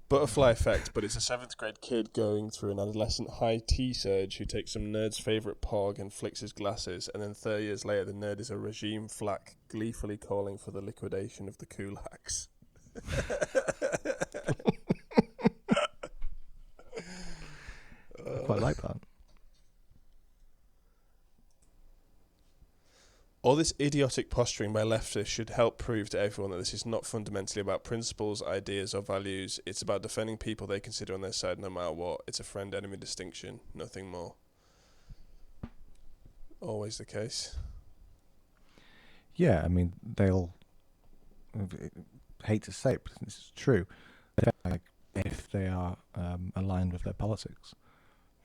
Butterfly effect, but it's a 7th grade kid going through an adolescent high tea surge who takes some nerd's favourite pog and flicks his glasses, and then 30 years later the nerd is a regime flack gleefully calling for the liquidation of the kulaks. I quite like that. All this idiotic posturing by leftists should help prove to everyone that this is not fundamentally about principles, ideas, or values. It's about defending people they consider on their side no matter what. It's a friend-enemy distinction, nothing more. Always the case. Yeah, I mean, they'll hate to say it, but this is true. If they are aligned with their politics.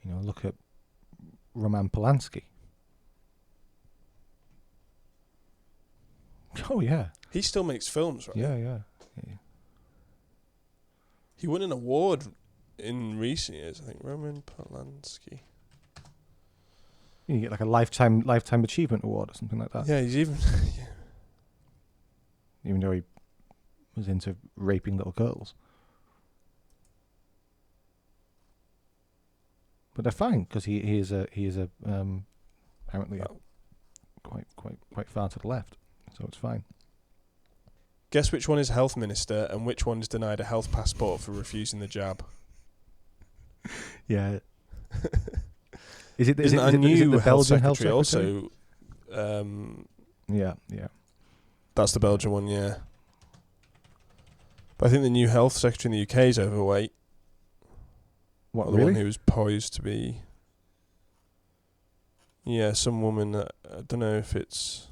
Look at Roman Polanski. Oh, yeah. He still makes films, right? Yeah. He won an award in recent years, I think. Roman Polanski. You get like a lifetime achievement award or something like that. Yeah, he's even... yeah. Even though he was into raping little girls. But they're fine, because he is apparently quite far to the left. So it's fine. Guess which one is health minister and which one is denied a health passport for refusing the jab? Yeah. Is it the health secretary also? Yeah. That's the Belgian one, yeah. But I think the new health secretary in the UK is overweight. What, the really? one who was poised to be... Yeah, some woman that... I don't know if it's...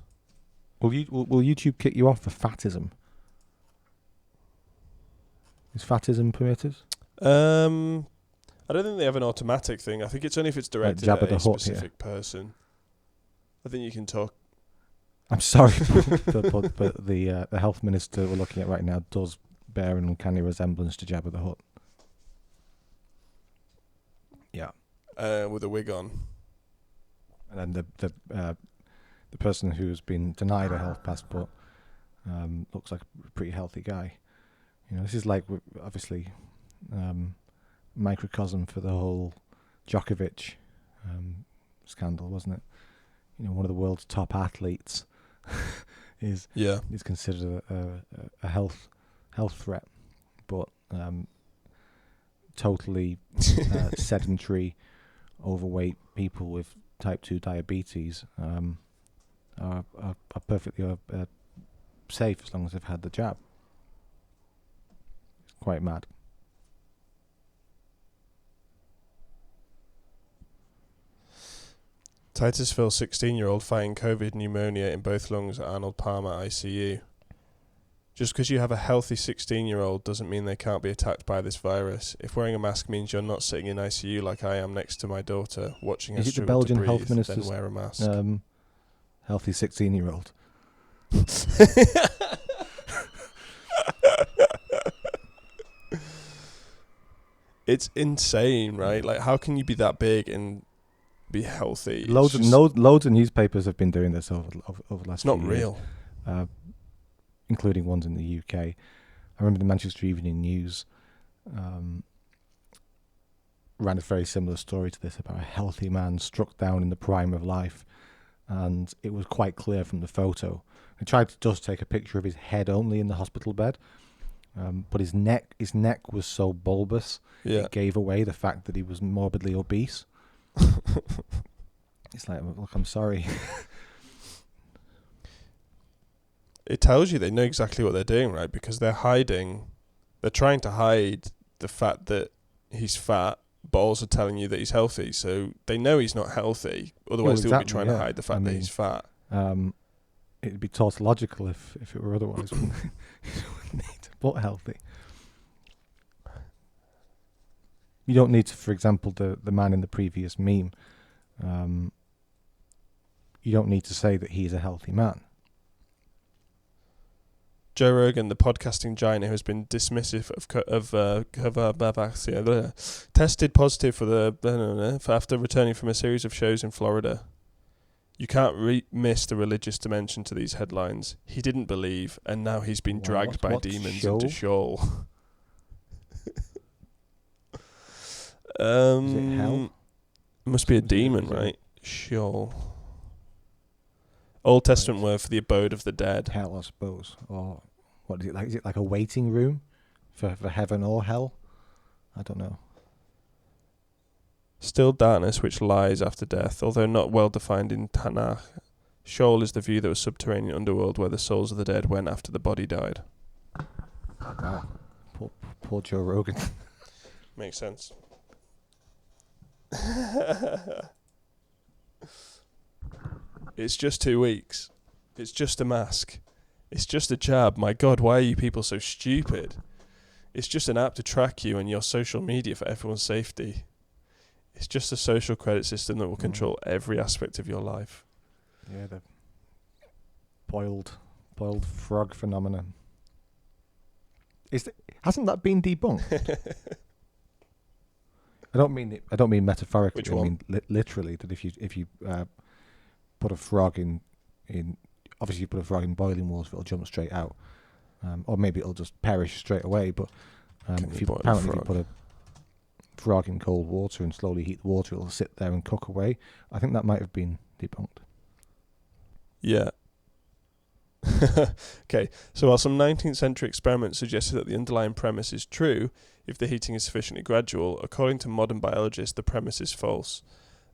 Will YouTube kick you off for fatism? Is fatism permitted? I don't think they have an automatic thing. I think it's only if it's directed Like at a specific person. I think you can talk. I'm sorry, but the health minister we're looking at right now does bear an uncanny resemblance to Jabba the Hutt. Yeah. With a wig on. And then the person who's been denied a health passport looks like a pretty healthy guy. This is like, obviously, microcosm for the whole Djokovic scandal, wasn't it? One of the world's top athletes is considered a health threat, but totally sedentary, overweight people with type 2 diabetes are perfectly safe as long as they've had the jab. It's quite mad. Titusville 16-year-old fighting COVID pneumonia in both lungs at Arnold Palmer ICU. Just because you have a healthy 16-year-old doesn't mean they can't be attacked by this virus. If wearing a mask means you're not sitting in ICU like I am next to my daughter, watching her struggle to breathe, then wear a mask. Healthy 16-year-old. It's insane, right? Like, how can you be that big and be healthy? Loads of newspapers have been doing this over the last few years. It's not real. Including ones in the UK. I remember the Manchester Evening News ran a very similar story to this about a healthy man struck down in the prime of life, and it was quite clear from the photo. I tried to just take a picture of his head only in the hospital bed, but his neck was so bulbous, it gave away the fact that he was morbidly obese. It's like, look, I'm sorry. It tells you they know exactly what they're doing, right? Because they're trying to hide the fact that he's fat, but also telling you that he's healthy. So they know he's not healthy. Otherwise, they would be trying to hide the fact that he's fat. It'd be tautological if it were otherwise. He wouldn't need to put healthy. You don't need to, for example, the man in the previous meme, you don't need to say that he's a healthy man. Joe Rogan, the podcasting giant who has been dismissive of tested positive for after returning from a series of shows in Florida. You can't miss the religious dimension to these headlines. He didn't believe, and now he's been dragged by demons into Sheol. Is it hell? Must be a demon, right? Sheol. Old Testament word for the abode of the dead. Hell, I suppose. Or what is it like? Is it like a waiting room for heaven or hell? I don't know. Still darkness which lies after death, although not well defined in Tanakh. Sheol is the view that was subterranean underworld where the souls of the dead went after the body died. Wow. Poor Joe Rogan. Makes sense. It's just 2 weeks. It's just a mask. It's just a jab. My God, why are you people so stupid? It's just an app to track you and your social media for everyone's safety. It's just a social credit system that will control every aspect of your life. Yeah, the boiled frog phenomenon. Hasn't that been debunked? I don't mean metaphorically. Which one? I mean literally. That if you put a frog in obviously you put a frog in boiling water, it'll jump straight out, or maybe it'll just perish straight away. But if you put a frog in cold water and slowly heat the water, it'll sit there and cook away. I think that might have been debunked. Yeah. Okay, so while some 19th century experiments suggested that the underlying premise is true, if the heating is sufficiently gradual, according to modern biologists, the premise is false.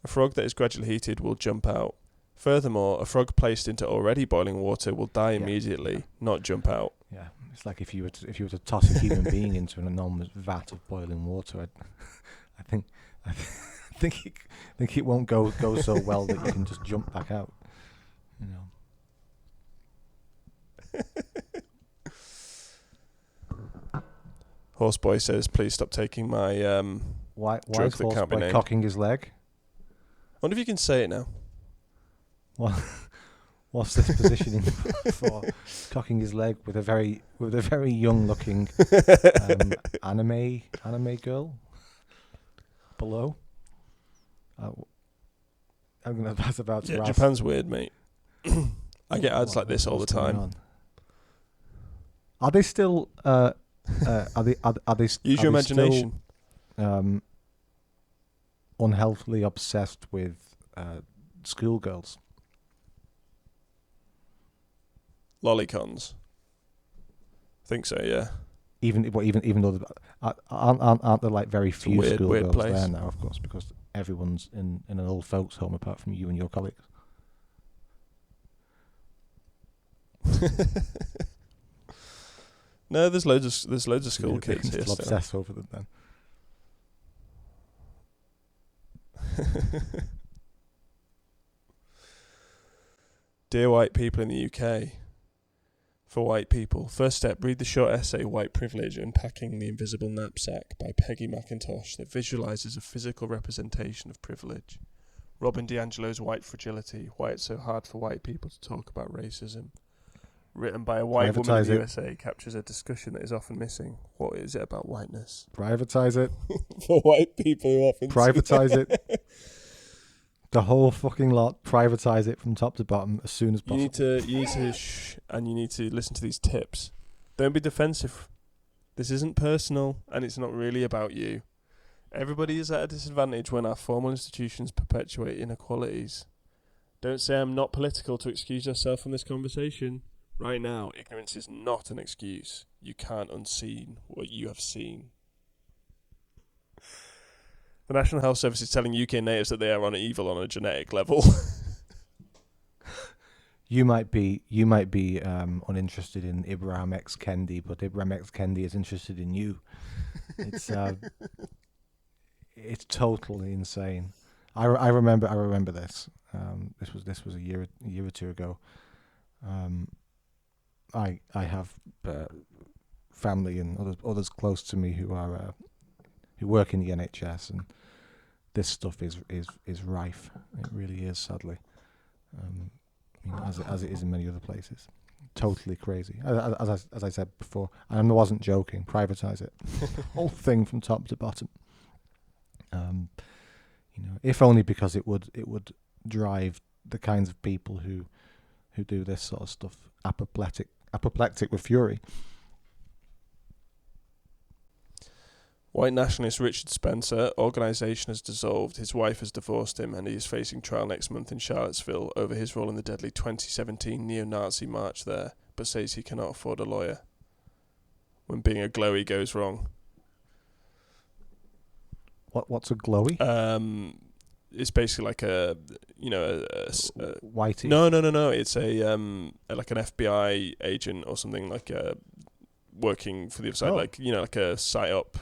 A frog that is gradually heated will jump out. Furthermore, a frog placed into already boiling water will die immediately, not jump out. Yeah, it's like if you were to toss a human being into an enormous vat of boiling water, I think it won't go so well that you can just jump back out. You know. Horseboy says, "Please stop taking my why drug is that can't be Horseboy named." cocking his leg? I wonder if you can say it now. What's this positioning for? Cocking his leg with a very young looking anime girl below. I'm gonna pass about to Ralph. Japan's weird, mate. I get ads like this all the time. Are they still? Are they? Use your imagination. Still, unhealthily obsessed with schoolgirls. Lollicons. I think so, yeah. even though aren't there like very few weird schoolgirls place there now, of course, because everyone's in an old folks' home apart from you and your colleagues. No, there's loads of school They kids can here still still. obsess over them then. Dear white people in the UK. For white people. First step, read the short essay White Privilege Unpacking the Invisible Knapsack by Peggy McIntosh that visualises a physical representation of privilege. Robin DiAngelo's White Fragility, Why It's So Hard for White People to Talk About Racism. Written by a white woman in the USA, captures a discussion that is often missing. What is it about whiteness? Privatize it. For white people who often Privatize it. The whole fucking lot. Privatize it from top to bottom as soon as possible. You need to shh, and you need to listen to these tips. Don't be defensive. This isn't personal, and it's not really about you. Everybody is at a disadvantage when our formal institutions perpetuate inequalities. Don't say I'm not political to excuse yourself from this conversation. Right now, ignorance is not an excuse. You can't unseen what you have seen. The National Health Service is telling UK natives that they are on evil on a genetic level. You might be uninterested in Ibrahim X Kendi, but Ibrahim X Kendi is interested in you. It's it's totally insane. I remember this. This was a year or two ago. I have family and others close to me who work in the NHS, and this stuff is rife. It really is, sadly, as it is in many other places. Totally crazy. As I said before, and I wasn't joking. Privatize it, whole thing from top to bottom. If only because it would drive the kinds of people who do this sort of stuff apoplectic with fury. White nationalist Richard Spencer, organisation has dissolved, his wife has divorced him, and he is facing trial next month in Charlottesville over his role in the deadly 2017 neo-Nazi march there, but says he cannot afford a lawyer. When being a GLOWIE goes wrong. What's a GLOWIE? It's basically like Whitey. No. It's a like an FBI agent or something, like working for the other side, like a psyop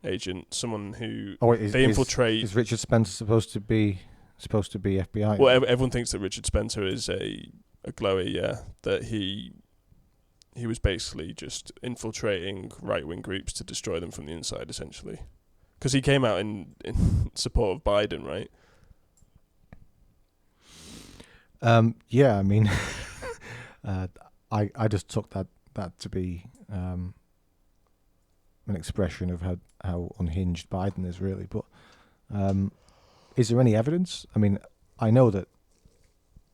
agent, someone who they infiltrate. Is Richard Spencer supposed to be FBI? Well, everyone thinks that Richard Spencer is a GLOWIE, yeah. That he was basically just infiltrating right-wing groups to destroy them from the inside, essentially. Because he came out in support of Biden, right? Yeah, I mean, I just took that to be an expression of how unhinged Biden is, really. But is there any evidence? I mean, I know that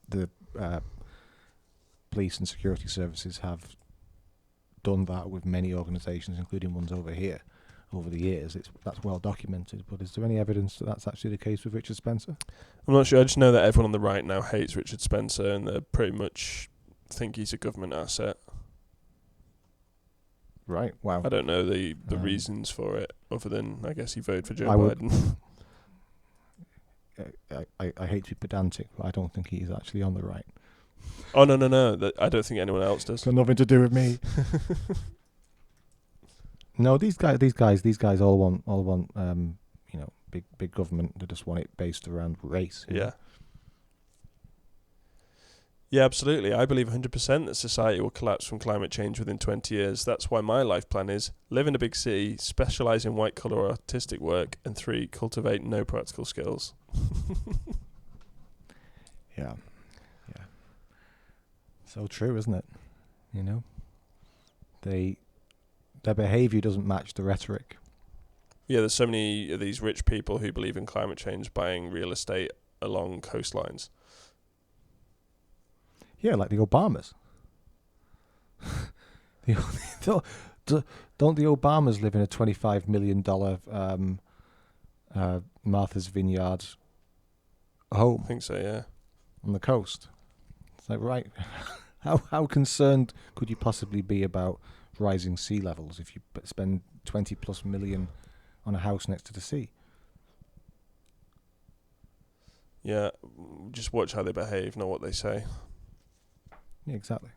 the police and security services have done that with many organisations, including ones over here, over the years. That's well documented. But is there any evidence that that's actually the case with Richard Spencer? I'm not sure. I just know that everyone on the right now hates Richard Spencer, and they pretty much think he's a government asset. Right. Wow. I don't know the reasons for it, other than I guess he voted for Joe Biden. I hate to be pedantic, but I don't think he's actually on the right. Oh no! I don't think anyone else does. Got nothing to do with me. No, these guys all want big government. They just want it based around race. Yeah. Yeah, absolutely. I believe 100% that society will collapse from climate change within 20 years. That's why my life plan is live in a big city, specialise in white-collar artistic work, and 3, cultivate no practical skills. Yeah. So true, isn't it? Their behaviour doesn't match the rhetoric. Yeah, there's so many of these rich people who believe in climate change buying real estate along coastlines. Yeah, like the Obamas. Don't the Obamas live in a $25 million Martha's Vineyard home? I think so, yeah. On the coast. It's like, right, how concerned could you possibly be about rising sea levels if you spend 20 plus million on a house next to the sea. Yeah, just watch how they behave, not what they say. Yeah, exactly.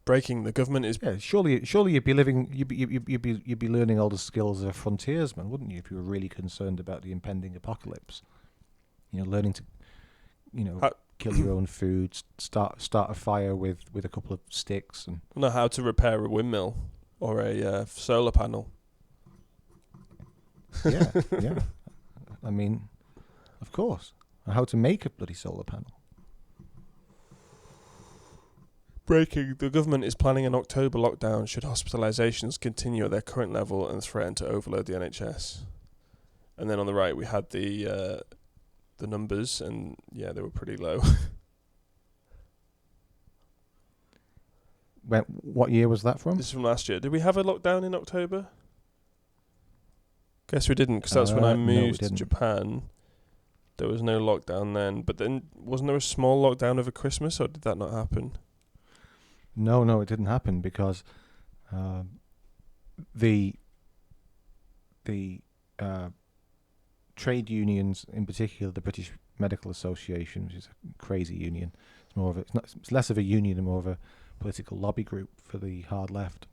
Breaking, the government is... Yeah, surely you'd be living, you'd be learning all the skills of a frontiersman, wouldn't you? If you were really concerned about the impending apocalypse, learning to, kill your own food, start a fire with a couple of sticks, and know how to repair a windmill or a solar panel. yeah, yeah. I mean, of course, how to make a bloody solar panel. Breaking, the government is planning an October lockdown should hospitalisations continue at their current level and threaten to overload the NHS. And then on the right we had the numbers, and yeah, they were pretty low. What year was that from? This is from last year. Did we have a lockdown in October? Guess we didn't, because that's when I moved to Japan. There was no lockdown then. But then, wasn't there a small lockdown over Christmas, or did that not happen? No, it didn't happen because the trade unions, in particular the British Medical Association, which is a crazy union, it's less of a union and more of a political lobby group for the hard left,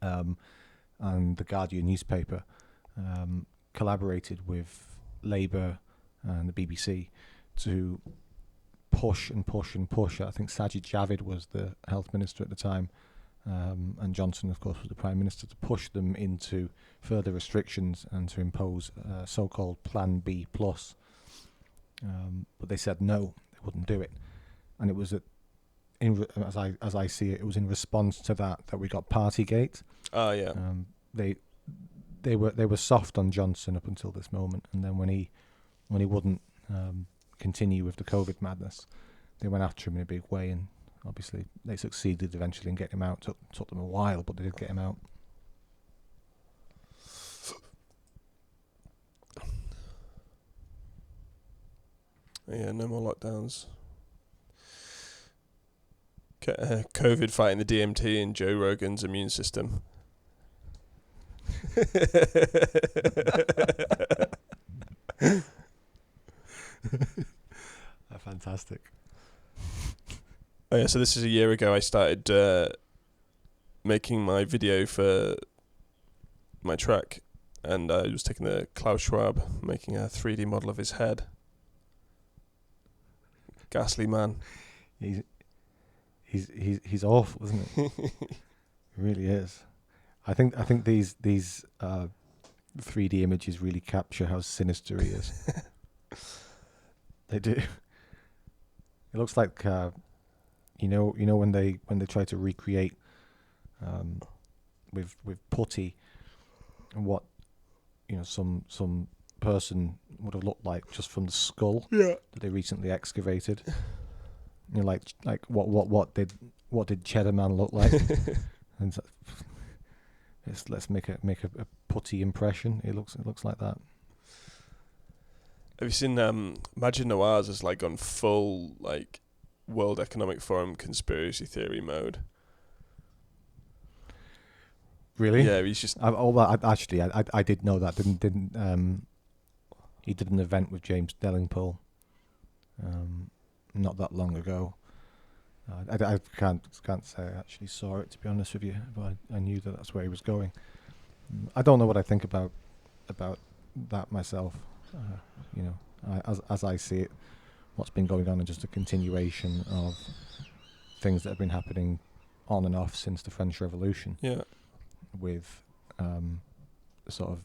and the Guardian newspaper collaborated with Labour and the BBC to push. I think Sajid Javid was the health minister at the time, and Johnson, of course, was the prime minister, to push them into further restrictions and to impose so-called Plan B plus. But they said no, they wouldn't do it, and it was as I see it, it was in response to that we got Partygate. Oh yeah. They were soft on Johnson up until this moment, and then when he wouldn't continue with the COVID madness, they went after him in a big way, and obviously they succeeded eventually in getting him out. Took them a while, but they did get him out. Yeah, no more lockdowns. COVID fighting the DMT in Joe Rogan's immune system. Fantastic. Oh yeah, so this is a year ago I started making my video for my track, and I was taking the Klaus Schwab, making a 3D model of his head. Ghastly man. He's awful, isn't he? He really is. I think these 3D images really capture how sinister he is. They do. It looks like when they try to recreate with putty what some person would have looked like just from the skull that they recently excavated. Like what did Cheddar Man look like? And let's make a putty impression. It looks like that. Have you seen Imagine Noirs has like gone full like World Economic Forum conspiracy theory mode? Really? Yeah, he's just. I did know that. Didn't he did an event with James Delingpole not that long ago. I can't say I actually saw it, to be honest with you, but I knew that's where he was going. I don't know what I think about that myself. As I see it, what's been going on is just a continuation of things that have been happening on and off since the French Revolution. Yeah. With sort of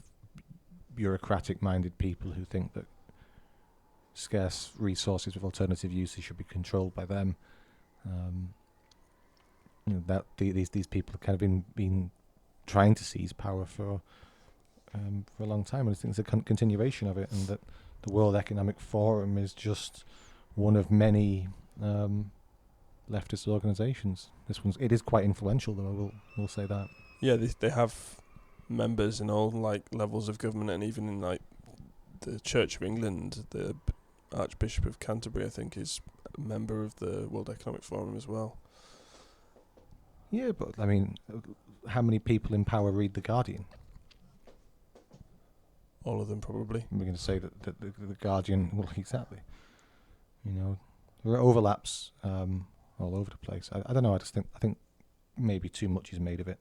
bureaucratic-minded people who think that scarce resources with alternative uses should be controlled by them. That these people have kind of been trying to seize power for a long time, and I think it's a continuation of it, and that the World Economic Forum is just one of many leftist organisations. It is quite influential, though. We'll say that. Yeah, they have members in all like levels of government, and even in like the Church of England, the Archbishop of Canterbury, I think, is a member of the World Economic Forum as well. Yeah, but I mean, how many people in power read The Guardian? All of them, probably. We're going to say that the Guardian, well, exactly. You know, there are overlaps all over the place. I don't know. I think maybe too much is made of it.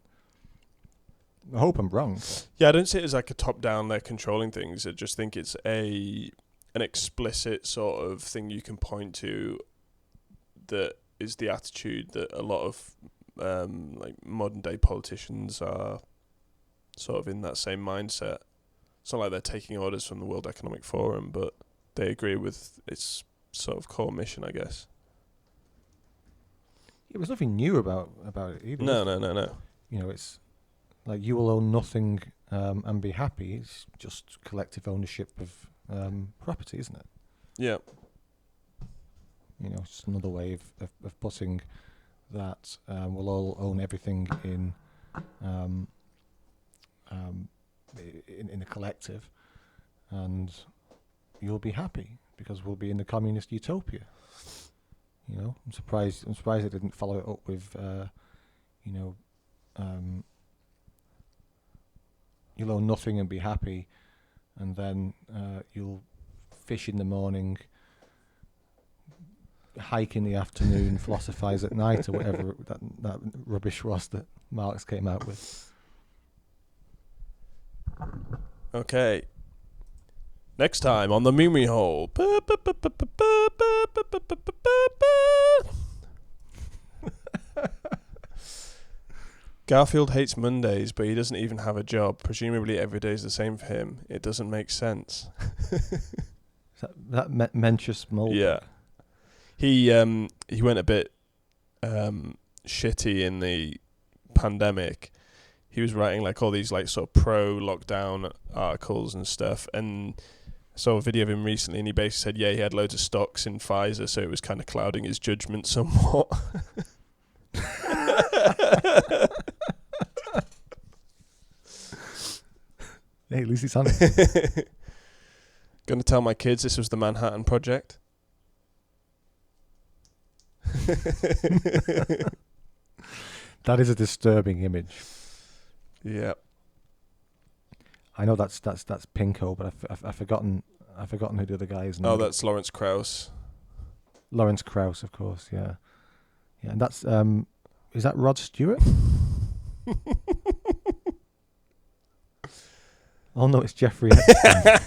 I hope I'm wrong. Yeah, I don't see it as like a top-down, they're controlling things. I just think it's an explicit sort of thing you can point to that is the attitude that a lot of like modern-day politicians are sort of in that same mindset. It's not like they're taking orders from the World Economic Forum, but they agree with its sort of core mission, I guess. Yeah, there's nothing new about it either. No. You know, it's like you will own nothing and be happy. It's just collective ownership of property, isn't it? Yeah. You know, it's another way of putting that we'll all own everything in the collective, and you'll be happy because we'll be in the communist utopia. You know, I'm surprised they didn't follow it up with, you'll own nothing and be happy, and then you'll fish in the morning, hike in the afternoon, philosophize at night, or whatever that rubbish was that Marx came out with. Okay. Next time on the Memery Hole. Garfield hates Mondays, but he doesn't even have a job. Presumably every day is the same for him. It doesn't make sense. Is that Mencius Mulder? Yeah. He went a bit shitty in the pandemic. He was writing like all these like sort of pro-lockdown articles and stuff, and I saw a video of him recently, and he basically said, yeah, he had loads of stocks in Pfizer, so it was kind of clouding his judgment somewhat. Hey, at least he's on it. Gonna tell my kids this was the Manhattan Project. That is a disturbing image. Yeah. I know that's Pinko, but I've forgotten who the other guy is. Oh, that's Lawrence Krauss. Lawrence Krauss, of course. Yeah, and that's is that Rod Stewart? Oh no, it's Jeffrey Epstein.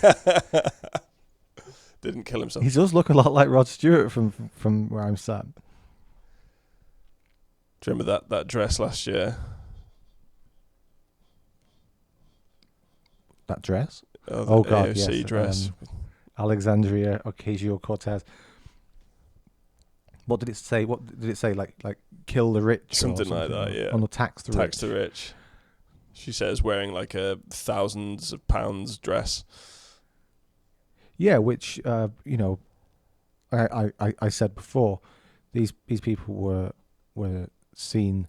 Didn't kill himself. He does look a lot like Rod Stewart from where I'm sat. Do you remember that dress last year? That dress? Oh God, AOC yes. dress. Alexandria Ocasio-Cortez. What did it say? What did it say? Like kill the rich? Something like that, yeah. Oh no, tax the rich. Tax the rich. She says wearing like a thousands of pounds dress. Yeah, which you know, I said before, these people were seen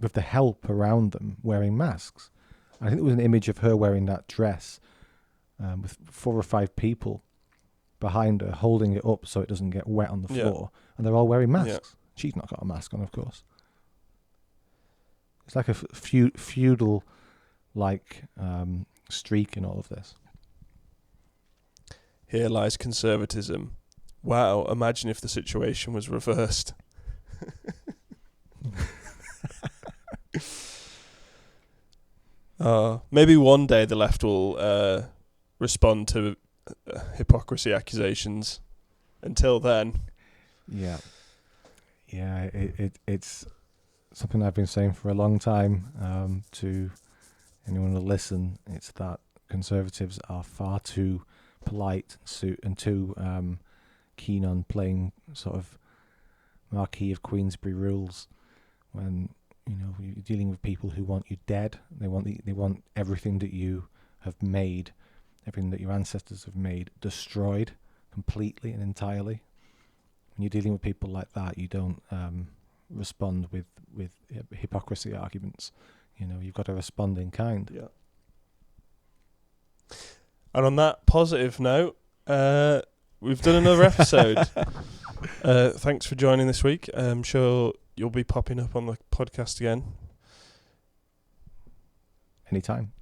with the help around them wearing masks. I think there was an image of her wearing that dress with 4 or 5 people behind her holding it up so it doesn't get wet on the floor, and they're all wearing masks. Yeah. She's not got a mask on, of course. It's like a feudal like streak in all of this. Here lies conservatism. Wow, imagine if the situation was reversed. Maybe one day the left will respond to hypocrisy accusations. Until then. Yeah, it's something I've been saying for a long time to anyone to listen. It's that conservatives are far too polite and too keen on playing sort of Marquis of Queensberry rules when you're dealing with people who want you dead. They want everything that you have made, everything that your ancestors have made, destroyed completely and entirely. When you're dealing with people like that, you don't respond with hypocrisy arguments. You've got to respond in kind. Yeah. And on that positive note, we've done another episode. Thanks for joining this week. I'm sure you'll be popping up on the podcast again. Anytime.